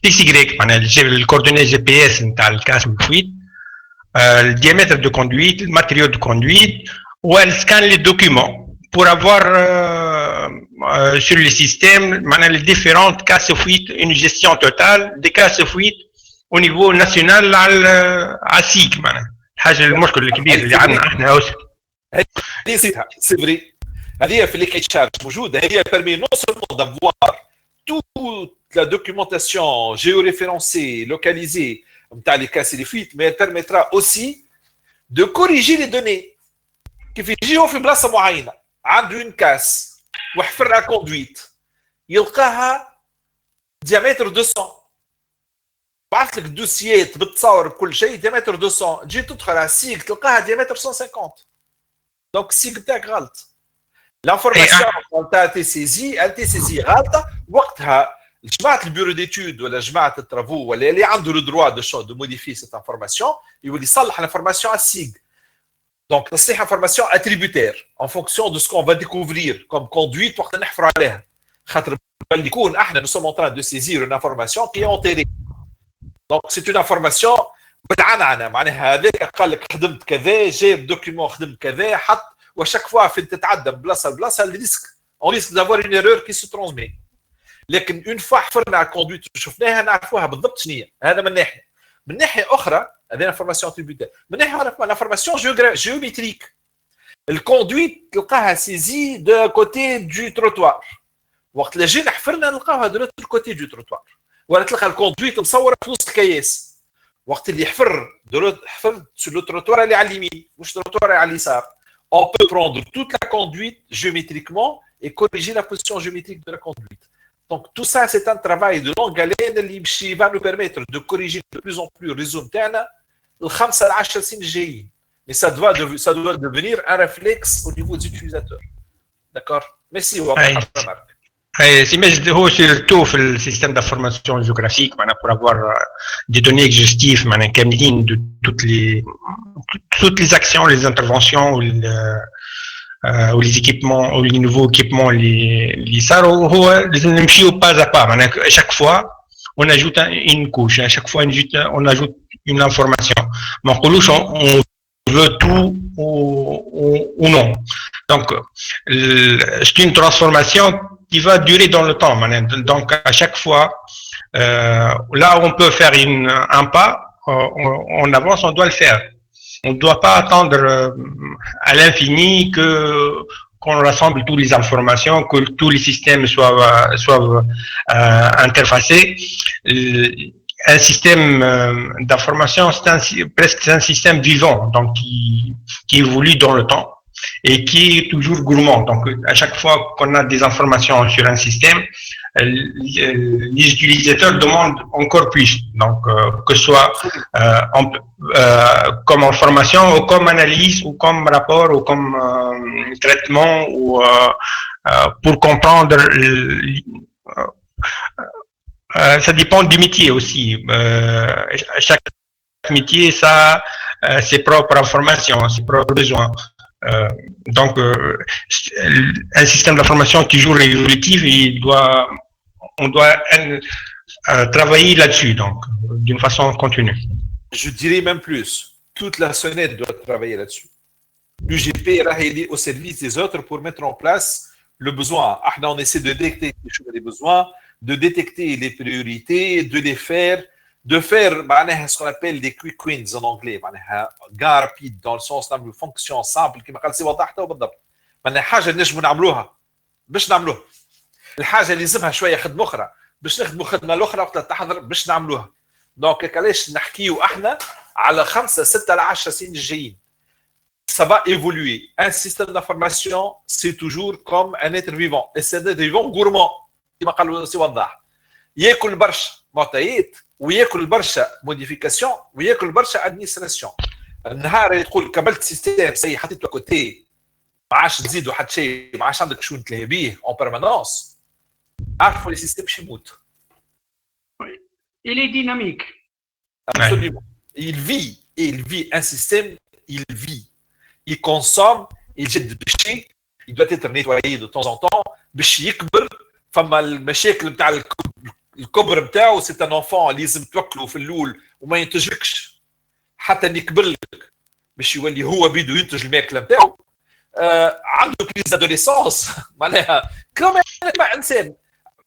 الاكس يغريك معناها الكوردوني جي بي اس نتاع الكاس والفويت الديامتر دو كوندويت الماتيريو دو كوندويت والسكان لي دوكيومون pour avoir sur le système les différentes casses fuites, une gestion totale des casses fuites au niveau national على سيك معناها الحاجه المشكل الكبير اللي عندنا احنا هذه سي فري. هذه في لي كيتشارج موجوده. هي permet non seulement d'avoir toute la documentation géoréférencée localisée نتاع les casses et les fuites, mais elle permettra aussi de corriger les données. كيف يجيو في بلاصه معينه عنده une casse وحفرها كوندويت يلقاها diamètre 200. بعث لك دوسيات بالتصاور بكل شيء diamètre 200. تجي تدخل على السيك تلقاها diamètre 150. دونك السيك بتاعك غلط. لانفورماسيون تاع تي سيزي غلطه. وقتها جماعه البيرو ديتود ولا جماعه الترافو ولا اللي عنده لو دروا دو موديفي سيت انفورماسيون يولي يصلح الانفورماسيون على السيك. Donc, c'est une information attributaire en fonction de ce qu'on va découvrir comme conduite وقت نحفر عليها. خاطر باللي يكون احنا nous sommes en train de saisir une information qui est enterrée. Donc, c'est une information بتعنعنة معناها هذاك قال لك خدمت كذا جاب دوكيومون خدمت كذا حط وشاك فوا فين تتعدى من بلاصه لبلاصه الريسك on risque d'avoir une erreur qui se transmet. لكن une fois حفرنا على الكوندويت وشفناها نعرفوها بالضبط شنو هي. هذا من ناحيه. من ناحيه اخرى هذه انفورماسيون تريبيوتير. من ناحيه اخرى الانفورماسيون جيومتريك. الكوندويت تلقاها سيزي دو كوتي دو تروتوار. وقت اللي جينا حفرنا نلقاوها دو لوتر كوتي دو تروتوار. ولا تلقى الكوندويت مصوره في وسط الكياس. وقت اللي حفر sur le trottoir اللي على اليمين مش التروتوار اللي على اليسار. On peut prendre toute la conduite géométriquement et corriger la position géométrique de la conduite. Donc tout ça c'est un travail de longue haleine qui va nous permettre de corriger de plus en plus le réseau نتاعنا ال5 ل 10 سنين الجايين. Mais ça doit devenir un réflexe au niveau des utilisateurs. D'accord? Merci. C'est mais surtout في السيستم d'information géographique pour avoir des données exhaustives كاملين de toutes les actions, les interventions ou les équipements ou les nouveaux équipements اللي صاروا هو لازم نمشيو pas à pas. À chaque fois on ajoute une couche, à chaque fois on ajoute une information. ما نقولوش on veut tout ou non. Donc c'est une transformation qui va durer dans le temps. Donc à chaque fois là où on peut faire un pas en avance, on doit le faire. On ne doit pas attendre à l'infini qu'on rassemble toutes les informations, que tous les systèmes soient interfacés. Un système d'information, c'est presque un système vivant, donc qui évolue dans le temps et qui est toujours gourmand. Donc, à chaque fois qu'on a des informations sur un système, les utilisateurs demandent encore plus. Donc, que ce soit comme information ou comme analyse ou comme rapport ou comme traitement ou pour comprendre. Ça dépend du métier aussi. Chaque métier a ses propres informations, ses propres besoins. Donc, un système d'information toujours évolutif et on doit travailler là-dessus, donc, d'une façon continue. Je dirais même plus, toute la sonnette doit travailler là-dessus. L'UGP est au service des autres pour mettre en place le besoin. On essaie de détecter les besoins, de détecter les priorités, de faire ce qu'on appelle des quick wins en anglais, gain rapide dans le sens de fonction simple كما قال سي وضحتها بالضبط. معناها حاجه نجموا نعملوها باش نعملوها. الحاجه اللي لازمها شويه خدمه اخرى باش نخدموا خدمه الاخرى وقت تحضر باش نعملوها. دونك علاش نحكيو احنا على 5 6 ل 10 سنين الجايين. Ça va évoluer. Un système d'information, c'est toujours comme un être vivant. Et c'est un être vivant gourmand. كما قال سي وضح. ياكل برشا معطيات وياكل برشا موديفيكاسيون وياكل برشا ادمنستراسيون. النهار اللي تقول كملت سيستم سي حطيته كوتي ما عادش تزيدوا حتى شيء، ما عادش عندك شو تلهي بيه اون بيرمانونس، عارفوا لي سيستم باش يموت. Il est dynamique. Absolument. Il vit un système, il vit. Il consomme, il jette des déchets, il doit être nettoyé de temps en temps باش يكبر. فما المشاكل نتاع الكبر نتاعو سي ان انفون لازم توكلوا في الاول وما ينتجلكش حتى يكبر لك باش يولي هو بيدو ينتج الماكله نتاعو. عنده كريز ادوليسونس معناها كما انسان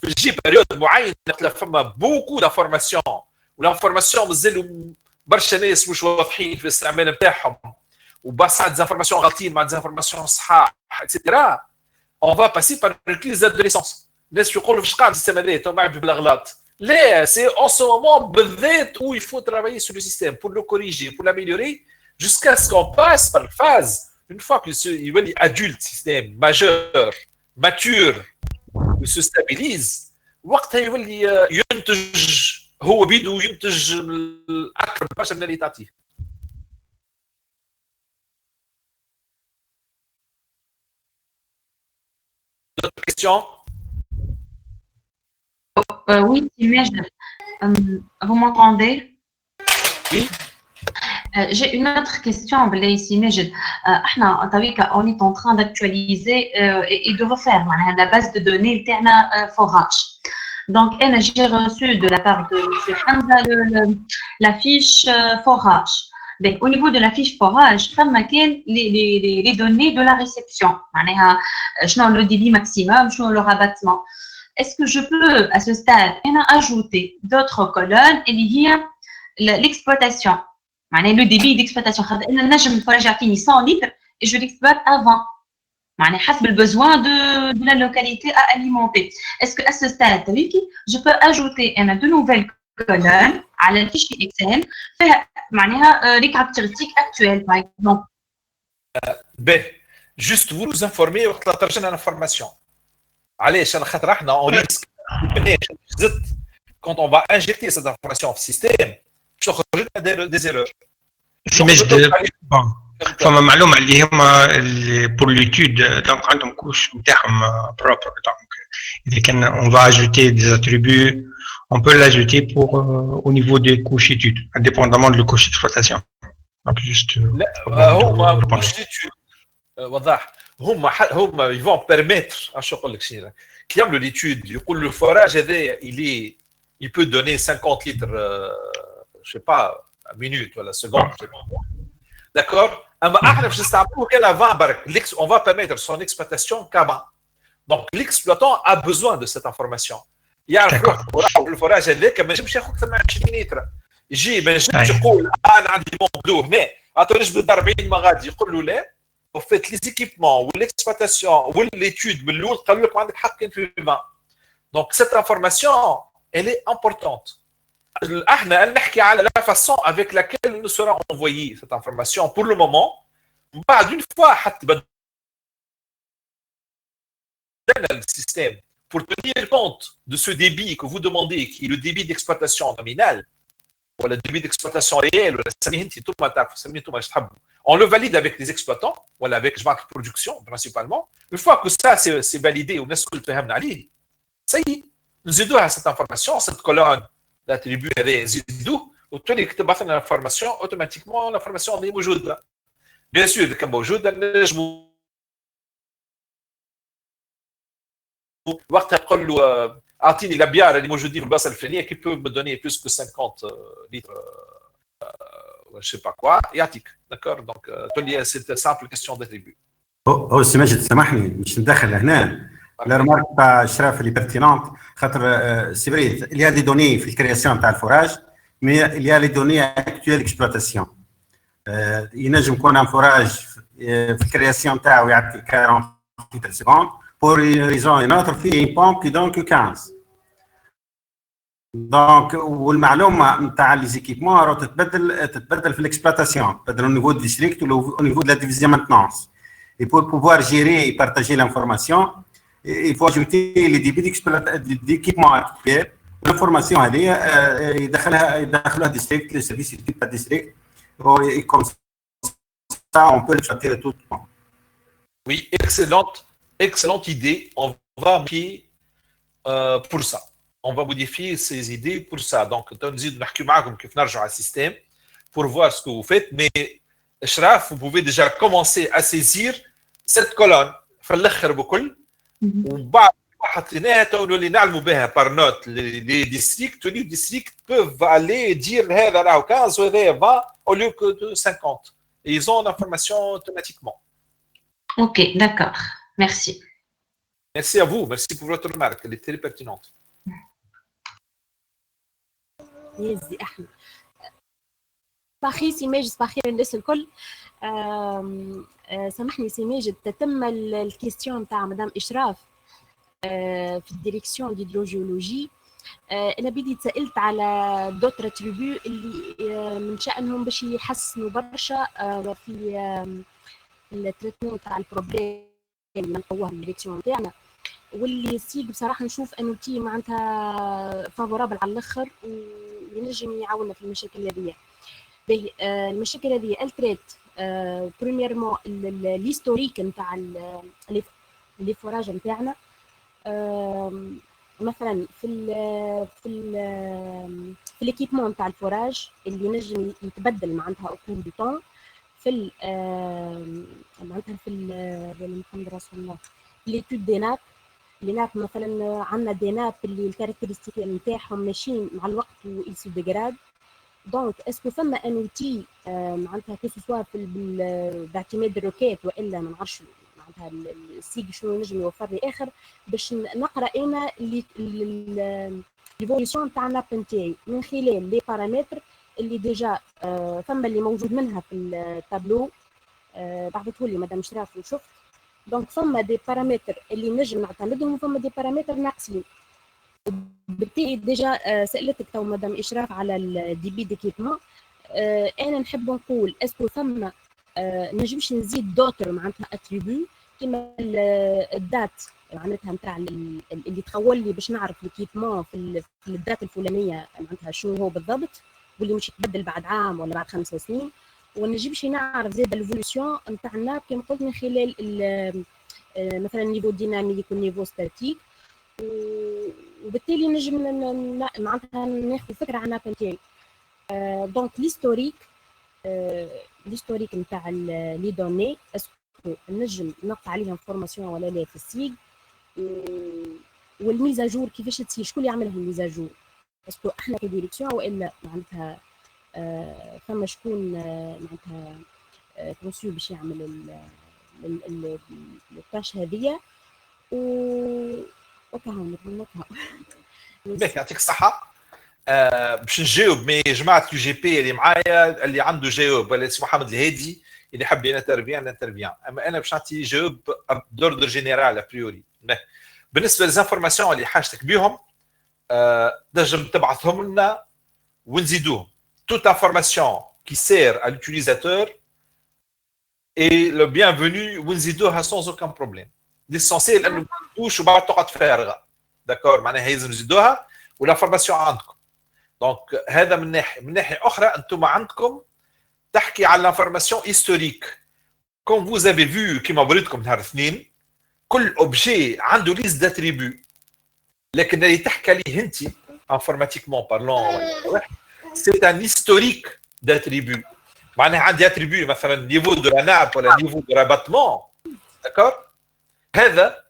في تجي بريود معين فما بوكو دافورماسيون والانفورماسيون مازالوا برشا ناس مش واضحين في الاستعمال نتاعهم وبس عاد ديزانفورماسيون غلطين مع ديزانفورماسيون صحاح اكسيتيرا. On va passer par une crise d'adolescence. الناس يقولوا فاش قاعد السيستم هذا تو معبي بالاغلاط. لا سي اون سو مومون بالذات où il faut travailler sur le système pour le corriger, pour l'améliorer jusqu'à ce qu'on passe par phase une fois qu'il يولي adulte système majeur mature il se stabilise وقتها يولي ينتج هو بيدو ينتج اكثر برشا من اللي تعطيه. D'autres questions? Oui, vous m'entendez? Oui. J'ai une autre question. On est en train d'actualiser et de refaire la base de données forage. Donc, j'ai reçu de la part de M. Hamza la fiche forage. Donc, au niveau de la fiche forage, les données de la réception. Le débit maximum, le rabattement. Est-ce que je peux, à ce stade, ajouter d'autres colonnes et lier l'exploitation? Le débit d'exploitation. Je 100 litres et je l'exploite avant. Le besoin de la localité à alimenter. Est-ce qu'à ce stade, je peux ajouter de nouvelles colonnes à la fiche Excel, les caractéristiques actuelles, par exemple? Juste vous nous informer وقت لا l'information. علاش انا خاطر احنا اون ريسك quand on va injecter cette information في السيستم باش تخرج لنا دي زيرور. سماش فما معلومه اللي هما بور ليتود دونك عندهم كوش نتاعهم بروبر. دونك اذا كان on va ajouter des attributs on peut l'ajouter pour au niveau des couches études indépendamment de la couche d'exploitation. Donc juste هما couches d'études واضح هما ils vont permettre اش نقول لك شنو كي يعملوا ليتود يقول له الفوراج هذا il peut donner 50 litres je sais pas minute ولا seconde. D'accord. اما احنا باش نستعملوه كان 20 برك on va permettre son exploitation qu'à 20. Donc l'exploitant a besoin de cette information. يعرف روحه الفراج هذاك ما ينجمش ياخذ اكثر من 20 لتر. يجي ما ينجمش يقول انا عندي بون هنا عطونيش ب 40 ما غادي يقول له لا. وفات لي زيكيبمون والاكسبلواتاسيون والليتود من الاول قالوا لك عندك حق في 20. دونك سيت انفورماسيون elle est importante. احنا نحكي على la façon avec laquelle nous sera envoyée cette information pour le moment. بعد une fois حتى بدلنا le système pour tenir compte de ce débit que vous demandez qui est le débit d'exploitation nominal ou le débit d'exploitation réel ou on le valide avec les exploitants ou avec la production principalement. Une fois que ça c'est validé ou ça y est, nous aidons à cette information, cette colonne d'attributs résidus, وتولي كتبت لنا l'information automatiquement l'information اللي موجوده. Bien sûr اللي كان موجوده نجموا وقتها تقول له اعطيني الابيار اللي موجودين في البلاصه الفلانيه كي بو me donner plus que 50 litres je sais pas quoi يعطيك داكور. دونك تولي سي سامبل كيستيون داتريبيو. هو سي ماجد سامحني باش ندخل هنا لا رمارك تاع شراف اللي بيرتينونت خاطر سي فري il y a des données في الكرياسيون تاع الفوراج mais il y a les données actuelles d'exploitation. ينجم يكون ان فوراج في الكرياسيون تاعو يعطي 40 لتر سكوند pour une raison ou une autre فيه une pompe qui donne que 15. دونك والمعلومه نتاع لي زيكيبمون راه تتبدل في الاكسبلواتاسيون تتبدل au niveau du district ou au niveau de la division maintenance. Et pour pouvoir gérer et partager l'information, il faut ajouter les débits d'équipement actuels. L'information هذه يدخلها district, le service équipe à district, et comme ça on peut le traiter tout le temps. Oui, excellente idée. On va modifier pour ça. On va modifier ces idées pour ça. Donc, نزيد نحكي معكم كيف نرجعوا على السيستم pour voir ce que vous faites. Mais Shraf, vous pouvez déjà commencer à saisir cette colonne في الاخر بكل وبعد حطيناها تولي نعلموا بها par note les districts. Les districts peuvent aller dire هذا راهو 15 وهذا 20 au lieu que de 50. Et ils ont l'information automatiquement. Ok, d'accord. Merci. Merci à vous. Merci pour votre remarque. Elle est très pertinente. يزي احمد صباحي سي ماجد صباحي الناس الكل. سامحني سي ماجد تتم الكيستيون تاع مدام اشراف في الديريكسيون ديدروجيولوجي. انا بدي تسالت على دوتر تريبيو اللي من شانهم باش يحسنوا برشا في التريتمون تاع البروبليم اللي نلقاوها في الديريكسيون تاعنا واللي السيد بصراحه نشوف انه تي معناتها فافورابل على الاخر وينجم يعاوننا في المشاكل هذه. المشاكل هذه التريت بريميرمون الهيستوريك نتاع لي فوراج نتاعنا. مثلا في ليكيبمون تاع الفوراج اللي نجم يتبدل معناتها او كور دو طون في معناتها في محمد رسول الله ليتود دي ناب. لي ناب مثلا عندنا دي ناب اللي الكاركتيرستيك نتاعهم ماشيين مع الوقت ويسو ديغراد. دونك اسكو فما ان اوتي معناتها كو سوا باعتماد الروكيت والا ما نعرفش معناتها السيج شنو نجم يوفر لي اخر باش نقرا انا ليفوليسيون تاع الناب نتاعي من خلال لي بارامتر اللي ديجا فما اللي موجود منها في التابلو بعثته لي مدام شراف وشفت. دونك فما دي بارامتر اللي نجم نعتمدهم وفما دي بارامتر ناقصين. بالتالي ديجا سالتك تو مدام اشراف على الدي بي ديكيبمون. انا نحب نقول اسكو فما نجمش نزيد دوتر معناتها اتريبيو كيما الدات معناتها نتاع اللي تخول لي باش نعرف الكيبمون في الدات الفلانيه معناتها شنو هو بالضبط واللي مش يتبدل بعد عام ولا بعد 5 سنين. ونجمش نعرف زاد الايفوليسيون نتاعنا كما قلت من خلال مثلا نيفو ديناميك ونيفو ستاتيك. وبالتالي نجم معناتها ناخذ فكره عن الناب نتاعي. دونك ليستوريك نتاع لي دوني اسكو نجم نقطع عليهم فورماسيون ولا لا في السيج. والميزاجور كيفاش تصير شكون اللي يعملها الميزاجور اسكو احنا كديريكسيون والا معناتها فما شكون معناتها كونسيو باش يعمل التاش هذيا. وكهو نقول باهي يعطيك الصحه. باش نجاوب مي جماعه اليو جي بي اللي معايا اللي عنده جاوب ولا اسمه محمد الهادي اللي يحب نانترفيان اما انا باش نعطي جاوب دوردر جينيرال ابريوري. بالنسبه للزانفورماسيون اللي حاجتك بهم تنجم تبعثهم لنا ونزيدوهم. toute information qui sert à l'utilisateur est le bienvenu ونزيدوها sans aucun problème. l'essentiel انه تدوش وبعد تقعد فارغه. داكور معناها لازم نزيدوها والانفورماسيون عندكم. دونك هذا من ناحيه اخرى انتم عندكم تحكي على الانفورماسيون هيستوريك. كوم فوز افي فيو كيما وريتكم نهار اثنين كل اوبجي عنده ليست داتريبيو لكن اللي تحكي عليه انت انفورماتيكمون بارلون سي ان هيستوريك داتريبيو. معناها عندي اتريبيو مثلا نيفو دو لا ناب ولا نيفو دو راباتمون. داكور هذا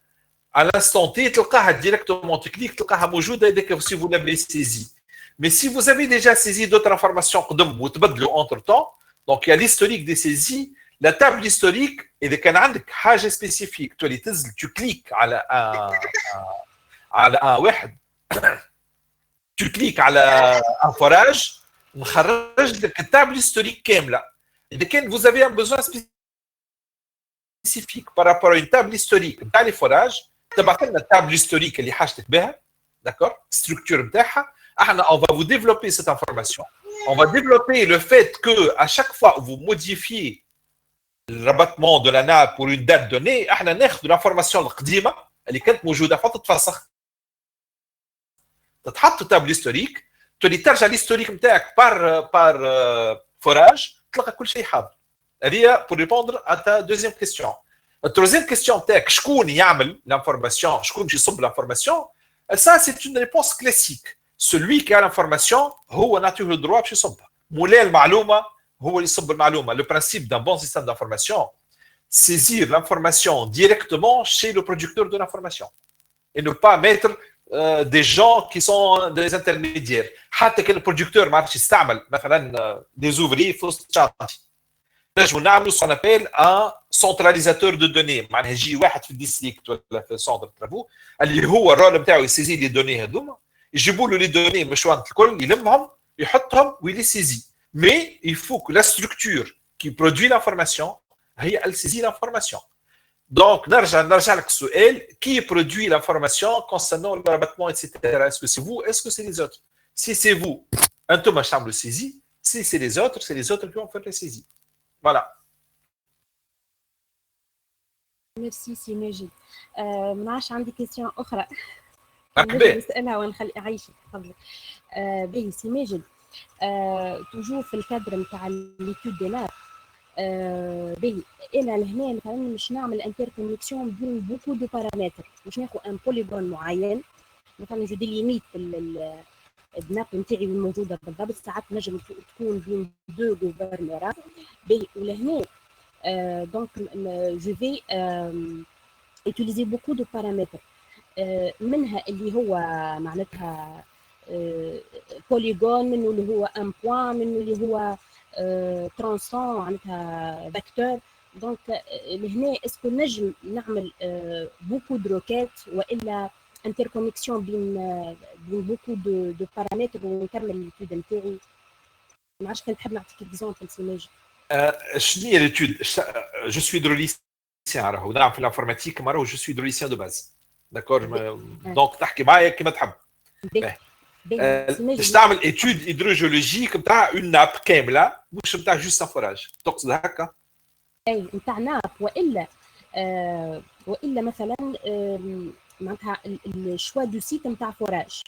على l'instant T تلقاها directement technique تلقاها موجوده dès que si vous l'avez saisi. Mais si vous avez déjà saisi d'autres informations قدم وتبدلوا entre temps, donc il y a l'historique des saisies, la table historique اذا كان عندك حاجه سبيسيفيك تولي تنزل tu cliques على واحد tu cliques على un forage نخرج لك التابل historique كامله. اذا كان vous avez un besoin spécifique par rapport à une table historique نتاع لي فوراج تبعث لنا التابل هيستوريك اللي حاجتك بها. داكور ستركتور نتاعها احنا on va vous développer cette information. On va développer le fait que à chaque fois vous modifiez le rabattement de la nappe pour une date donnée احنا ناخذ l'information القديمه اللي كانت موجوده فقط تتفسخ تتحط تابل هيستوريك تولي ترجع للهيستوريك نتاعك بار فوراج تلقى كل شيء حاضر. هذه pour répondre à ta deuxième question. La troisième question تاعك شكون يعمل l'information شكون باش يصب l'information. Ça c'est une réponse classique. Celui qui a l'information هو نعطيه الدروا باش يصبها. مولاي المعلومه هو اللي يصب المعلومه. Le principe d'un bon système d'information saisir l'information directement chez le producteur de l'information et ne pas mettre des gens qui sont des intermédiaires. حتى كان البرودكتور ما عرفش يستعمل مثلا des ouvriers في وسط شانتي نجموا نعملوا سون ابيل ان سنتراليزاتور دو دوني. معناها يجي واحد في الديستريكت ولا في سونتر ترافو اللي هو الرول نتاعو يسيزي لي دوني هذوما يجيبوا له لي دوني مشوانت الكل يلمهم يحطهم ويلي سيزي. مي il faut que la structure qui produit l'information هي elle saisit l'information. Donc نرجع لك السؤال qui produit l'information concernant le rabattement etc. Est-ce que c'est vous? Est-ce que c'est les autres? Si c'est vous انتم باش تعملوا saisie. Si c'est les autres qui vont faire les saisies. Voilà. ميرسي سي ماجد. ما عادش عندي كيستيون اخرى نسالها ونخلي عايشه تفضل. باهي سي ماجد توجور في الكادر نتاع ليتود دي ماب. باهي انا لهنا مثلا مش نعمل انتر كونيكسيون بين بوكو دو بارامتر مش ناخذ ان بوليغون معين مثلا جو ديليميت الناب نتاعي الموجوده بالضبط ساعات نجم تكون بين دو غوفرنورات. باهي ولهنا donc je vais utiliser beaucoup de paramètres منها اللي هو معناتها بوليغون منه اللي هو ان بوان منه اللي هو ترانسون معناتها فيكتور. دونك لهنا اسكو نجم نعمل بوكو دو روكيت والا انتركونيكسيون بين بوكو دو بارامتر ونكمل ليتود نتاعي. ما عرفتش كان تحب نعطيك اكزومبل سي ماجد. شنو هي ليتود؟ جو سوي دروليسيان راهو نعم في الانفورماتيك راهو جو سوي دروليسيان دو باز. داكور دونك تحكي معايا كيما تحب. باش تعمل ايتود هيدروجيولوجيك نتاع اون ناب كامله مش نتاع جوست فوراج تقصد هكا؟ اي نتاع ناب والا مثلا معناتها الشوا دو سيت نتاع فوراج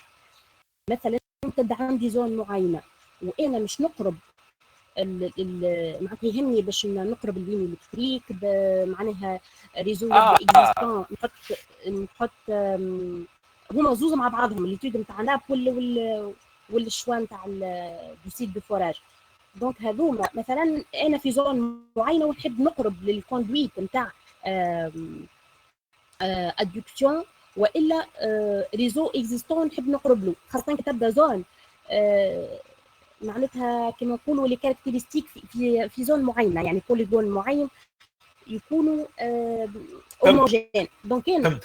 مثلا تبدا عندي زون معينه وانا مش نقرب معناتها يهمني باش نقرب اللين الكتريك معناها ريزو اكزيستون نحط هما زوز مع بعضهم الليتود نتاع ناب والشوا نتاع الدوسيت دو فوراج. دونك هذوما مثلا انا في زون معينه ونحب نقرب للكوندويت نتاع ادكسيون والا ريزو اكزيستون نحب نقرب له خاصه كتبدا زون معناتها كما نقولوا لي كاركتيرستيك في زون معينه يعني بوليغون معين يكونوا هوموجين. دونك كان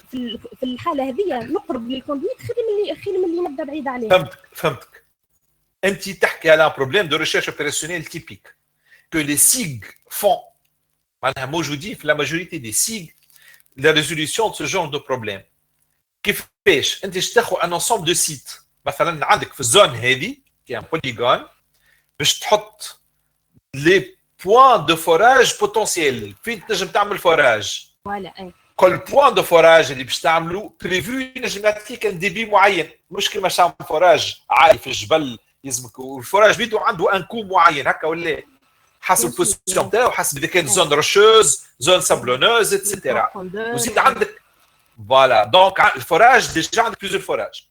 في الحاله هذه نقرب للكوندويت خير من اللي نبدا بعيد عليه. فهمتك. انت تحكي على بروبليم دو ريشيرش اوبيراسيونيل تيبيك que les SIG font معناها موجودين في la majorité des SIG la résolution de ce genre de problème. كيفاش انت تاخذ ان انسومبل دو سيت مثلا عندك في الزون هذه كي ان بوليغون باش تحط لي بوان دو فوراج بوتنسيال فين تنجم تعمل فوراج. فوالا كل بوان دو فوراج اللي باش تعملوا بريفو ينجم يعطيك ان ديبي معين، مش كيما تعمل فوراج عالي في الجبل يلزمك والفوراج بيدو عنده ان كو معين هكا ولا حسب البوزيسيون تاعو، حسب اذا كانت زون روشوز زون سابلونوز اتسيتيرا. وزيد عندك فوالا دونك الفوراج ديجا عندك بليزيور فوراج،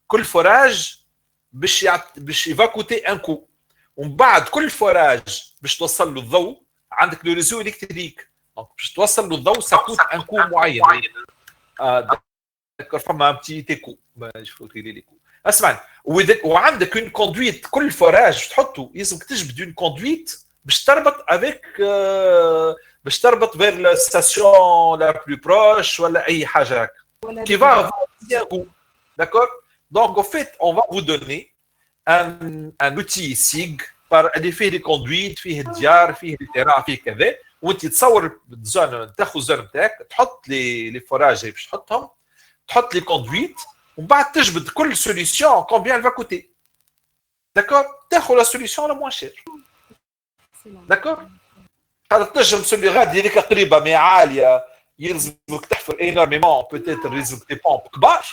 كل فوراج باش يفا كوتي ان كو، ومن بعد كل فوراج باش توصل له الضوء عندك لو ريزو الكتريك، دونك باش توصل له الضوء ساكوت ان كو معين. داكور فما بتي تيكو شوفوا لي كو اسمعني. وعندك اون كوندويت كل فوراج تحطه يلزمك تجبد اون كوندويت باش تربط افيك باش تربط فير لا ستاسيون لا بلو بروش ولا اي حاجه هكا كي فا داكور. دونك au fait on va vous donner un outil SIG اللي فيه لي كوندويت فيه الديار فيه التيران فيه كذا، وانت تصور الزون تاخذ الزون نتاعك تحط لي فوراج اللي باش تحطهم، تحط لي كوندويت ومن بعد تجبد كل سوليسيون كومبيان فا كوتي. داكور تاخذ لا سوليسيون لا موان شير. داكور هذا تنجم تسولي غادي هذيك قريبه مي عاليه يلزمك تحفر انورميمون بوتيتر يلزمك دي بومب كبار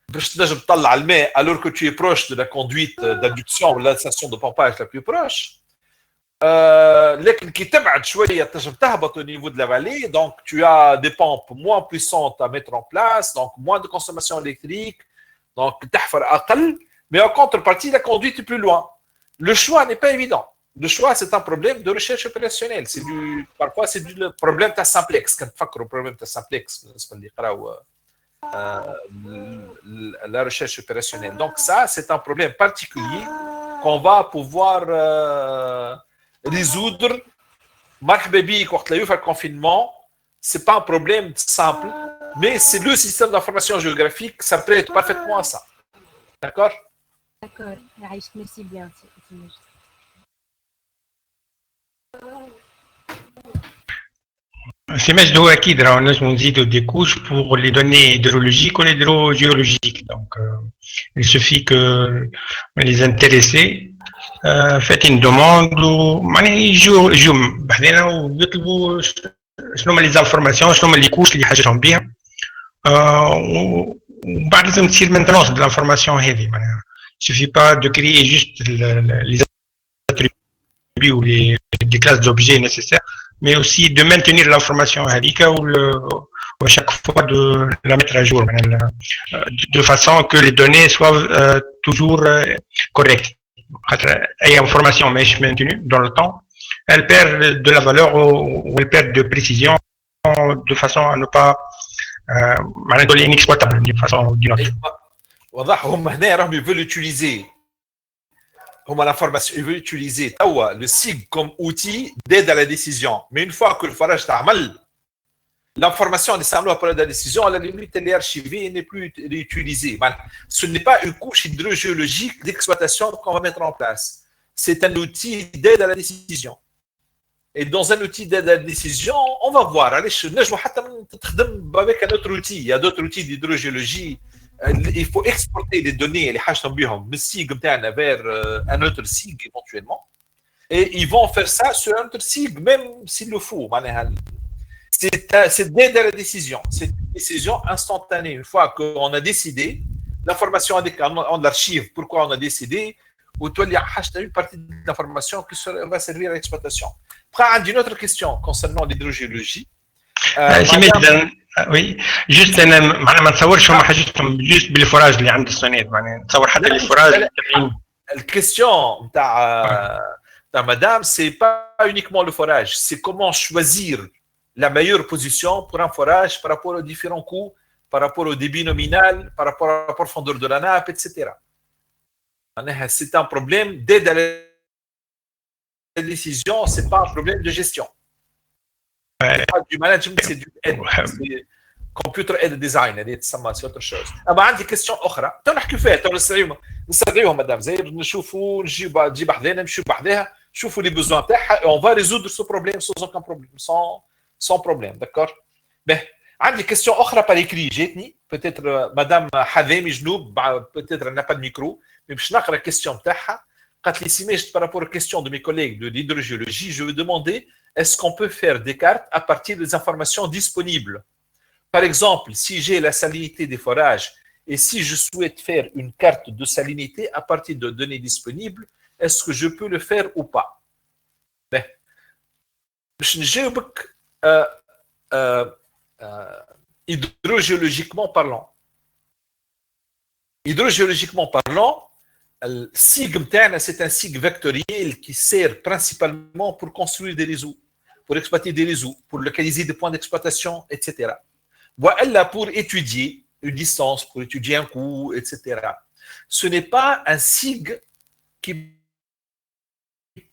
باش تنجم تطلع الماء alors que tu es proche de la conduite d'induction ou la station de pompage la plus proche. لكن كي تبعد شويه تنجم تهبط au niveau de la vallée, donc tu as des pompes moins puissantes à mettre en place, donc moins de consommation électrique, donc تحفر اقل, mais en contrepartie la conduite est plus loin. Le choix n'est pas évident. Le choix, c'est un problème de recherche opérationnelle. Parfois, c'est du problème de simplex. Quand tu fais le problème de simplex, la recherche opérationnelle. Donc ça, c'est un problème particulier qu'on va pouvoir résoudre. مرحبا بيك وقت لا يوفى confinement. C'est pas un problème simple, mais c'est le système d'information géographique, ça prête parfaitement à ça. D'accord? D'accord. Merci bien. C'est مجد هو أكيد راهو نجمو نزيدو دي couches pour les données hydrologiques ou hydrogéologiques. Donc il suffit que les intéressés faites une demande ومعناها يجيو بحذنا ويطلبوا شنو هما لي زانفورماسيون شنو هما لي couches اللي حاجتهم بها وبعد لازم تصير مينتونس دو لانفورماسيون هذه. معناها il suffit pas de créer juste les attributs ou les classes d'objets nécessaires, mais aussi de maintenir l'information هذيك ou à chaque fois de la mettre à jour de façon que les données soient toujours correctes. أي information ماهيش maintenue dans le temps, elle perd de la valeur ou elle perd de précision de façon à ne pas معناها inexploitable d'une façon ou d'une autre. واضح. هم هنا راهم يفولوا utiliser هما l'information, ils veulent utiliser le SIG comme outil d'aide à la décision. Mais une fois que le forage تعمل, l'information nécessaire pour la décision, à la limite, elle est archivée et n'est plus réutilisée. Ce n'est pas une couche hydrogéologique d'exploitation qu'on va mettre en place. C'est un outil d'aide à la décision. Et dans un outil d'aide à la décision, on va voir. Allez, avec un autre outil. Il y a d'autres outils d'hydrogéologie. Il faut exporter les données les حاجتهم بهم من SIG نتاعنا vers un autre SIG éventuellement, et ils vont faire ça sur un autre SIG même s'il le faut. C'est d'aide à la décision, c'est une décision instantanée. Une fois qu'on a décidé, l'information on l'archive pourquoi on a décidé, ou toi il y a une partie de l'information qui va servir à l'exploitation. Après, une autre question concernant l'hydrogéologie. وي جوست انا معناها ما نتصورش هما حاجتهم جوست بالفراج اللي عند السونيت. معناها نتصور حتى الفراج الكيستيون تاع مدام سي با uniquement le forage, c'est comment choisir la meilleure position pour un forage par rapport aux différents coûts, par rapport au débit nominal, par rapport à la profondeur de la nappe, etc. C'est un problème d'aide à la décision, c'est pas un problème de gestion. du management, c'est du computer aid design, c'est autre chose. عندي question اخرى تو نحكي فيها تو نسريوهم مدام زاير نشوفوا نجيب تجي بحذانا نمشيو بحذاها نشوفوا لي بوزوان تاعها et on va résoudre ce problème sans aucun problème sans problème d'accord. باهي عندي question اخرى par écrit جاتني peut-être madame حذامي جنوب peut-être elle n'a pas de micro mais باش نقرا question تاعها قالت لي سيماج par rapport aux questions de mes collègues de l'hydrogéologie je veux demander est-ce qu'on peut faire des cartes à partir des informations disponibles. Par exemple, si j'ai la salinité des forages et si je souhaite faire une carte de salinité à partir de données disponibles, est-ce que je peux le faire ou pas? Ben, je نجاوبك hydrogéologiquement parlant. Hydrogéologiquement parlant, le SIG c'est un SIG vectoriel qui sert principalement pour construire des réseaux, pour exploiter des réseaux, pour localiser des points d'exploitation, etc. Voilà pour étudier une distance, pour étudier un coût, etc. Ce n'est pas un SIG qui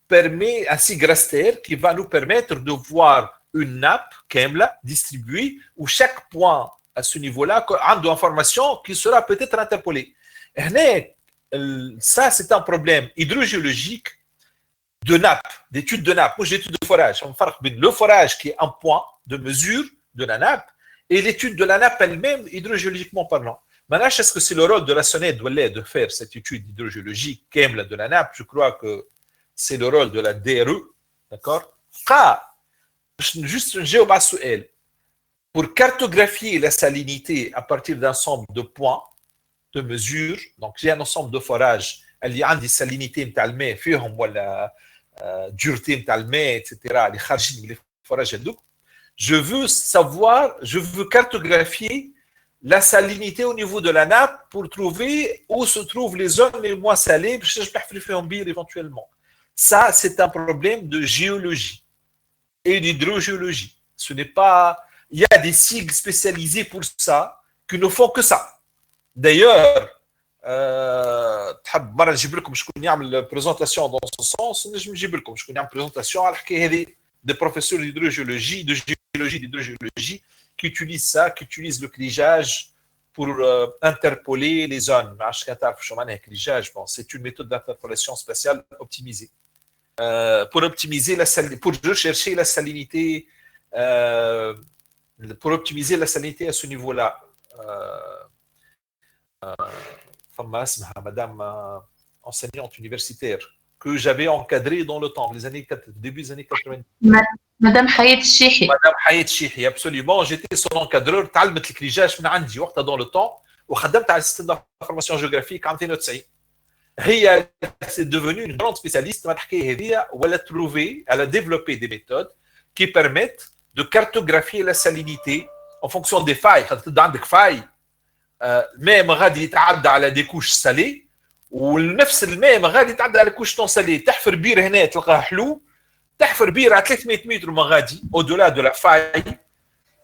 permet, un SIG raster qui va nous permettre de voir une nappe KEMLA distribuée où chaque point à ce niveau-là a une information qui sera peut-être interpolée. Ça, c'est un problème hydrogéologique de nappe, d'études de nappe. Moi, j'ai études de forage. On fait le forage qui est un point de mesure de la nappe et l'étude de la nappe elle-même, hydrogéologiquement parlant. Maintenant, est-ce que c'est le rôle de la SONED de faire cette étude hydrogéologique de la nappe? Je crois que c'est le rôle de la DRE. D'accord? Juste un géobassouel. Pour cartographier la salinité à partir d'un ensemble de points de mesure, donc j'ai un ensemble de forages, il y a des salinités, dureté, etc. Les kharjin, les forages, je veux savoir, je veux cartographier la salinité au niveau de la nappe pour trouver où se trouvent les zones les moins salées, je peux faire un bir éventuellement. Ça, c'est un problème de géologie et d'hydrogéologie. Ce n'est pas, il y a des SIG spécialisés pour ça qui ne font que ça. D'ailleurs, تحب مرة نجيب لكم شكون يعمل présentation dans ce sens, نجم نجيب لكم شكون يعمل présentation على الحكاية هذه des professeurs d'hydrogéologie, de géologie, d'hydrogéologie qui utilisent ça, qui utilisent le clivage pour interpoler les zones. Bon, c'est une méthode d'interpolation spatiale optimisée. Pour optimiser la salinité, pour rechercher la salinité, pour optimiser la salinité à ce niveau-là. Madame enseignante universitaire que j'avais encadrée dans le temps, les années début des années 90. Madame Hayat Chihi. Madame Hayat Chihi, absolument. J'étais son encadreur. تعلمت الكليجاج من عندي وقتها dans le temps وخدمت على السيستم d'information géographique عام 92. هي c'est devenue une grande spécialiste. Elle a développé des méthodes qui permettent de cartographier la salinité en fonction des failles. quand تبدا عندك faille الماء غادي يتعدى على دي كوش سالي ونفس الماء غادي يتعدى على كوش نون سالي. تحفر بير هنا تلقاه حلو، تحفر بير على 300 متر ما غادي او دولا دو لا فاي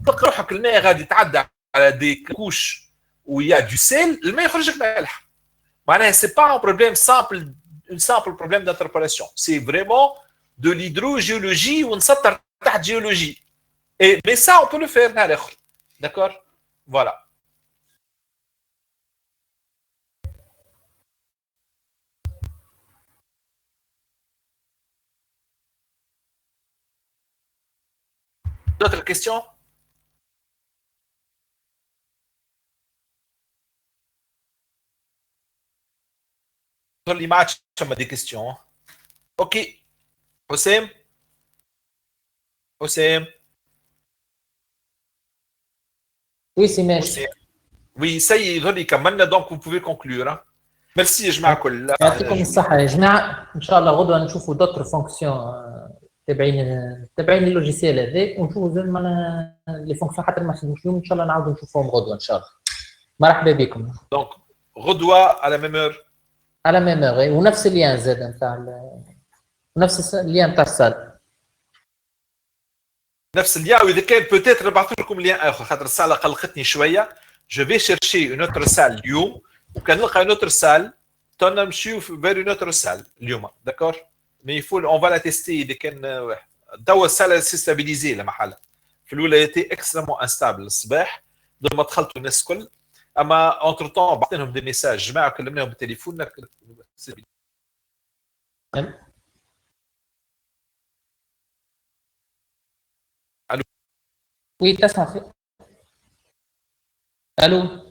تلقى روحك الماء غادي يتعدى على دي كوش ويا دو سيل، الماء يخرج لك مالح. معناها سي با ان بروبليم سامبل، un simple problème d'interpolation. C'est vraiment de l'hydrogéologie ونسطر تحت géologie. Mais ça on peut le faire نهار اخر. D'accord? Voilà. D'autres questions? Sur l'image, ça m'a des questions. Ok. Hossein? Hossein? Oui, c'est ماشي. Oui, ça y est, Ronnie كملنا, donc vous pouvez conclure. Hein. Merci يا جماعة الكل. يعطيكم الصحة يا جماعة. إن شاء الله غدوة نشوفوا d'autres fonctions تابعين اللوجيسيال هذاك ونشوفوا زين لي فونكسيون حتى ما خدموش اليوم ان شاء الله نعاودوا نشوفوهم غدوه ان شاء الله. مرحبا بكم. دونك غدوه على ميمور. على ميمور ونفس اللين زاد نتاع نفس اللين نتاع السال. نفس اللين واذا كان بوتيتر نبعث لكم لين اخر خاطر الساله قلقتني شويه. جو في شيرشي اون اوتر سال اليوم وكان نلقى اون اوتر سال تونا نمشيو فير اون اوتر سال اليوم. داكور؟ Mais il faut, on va la tester. دوا السالة سيستابيليزي لمحلها. في الولايات اكستريمون انستابل الصباح دوما ما دخلتوا الناس الكل. اما اونتر طون بعثنا لهم دي ميساج جماعه كلمناهم بالتليفون. الو وي تسمع الو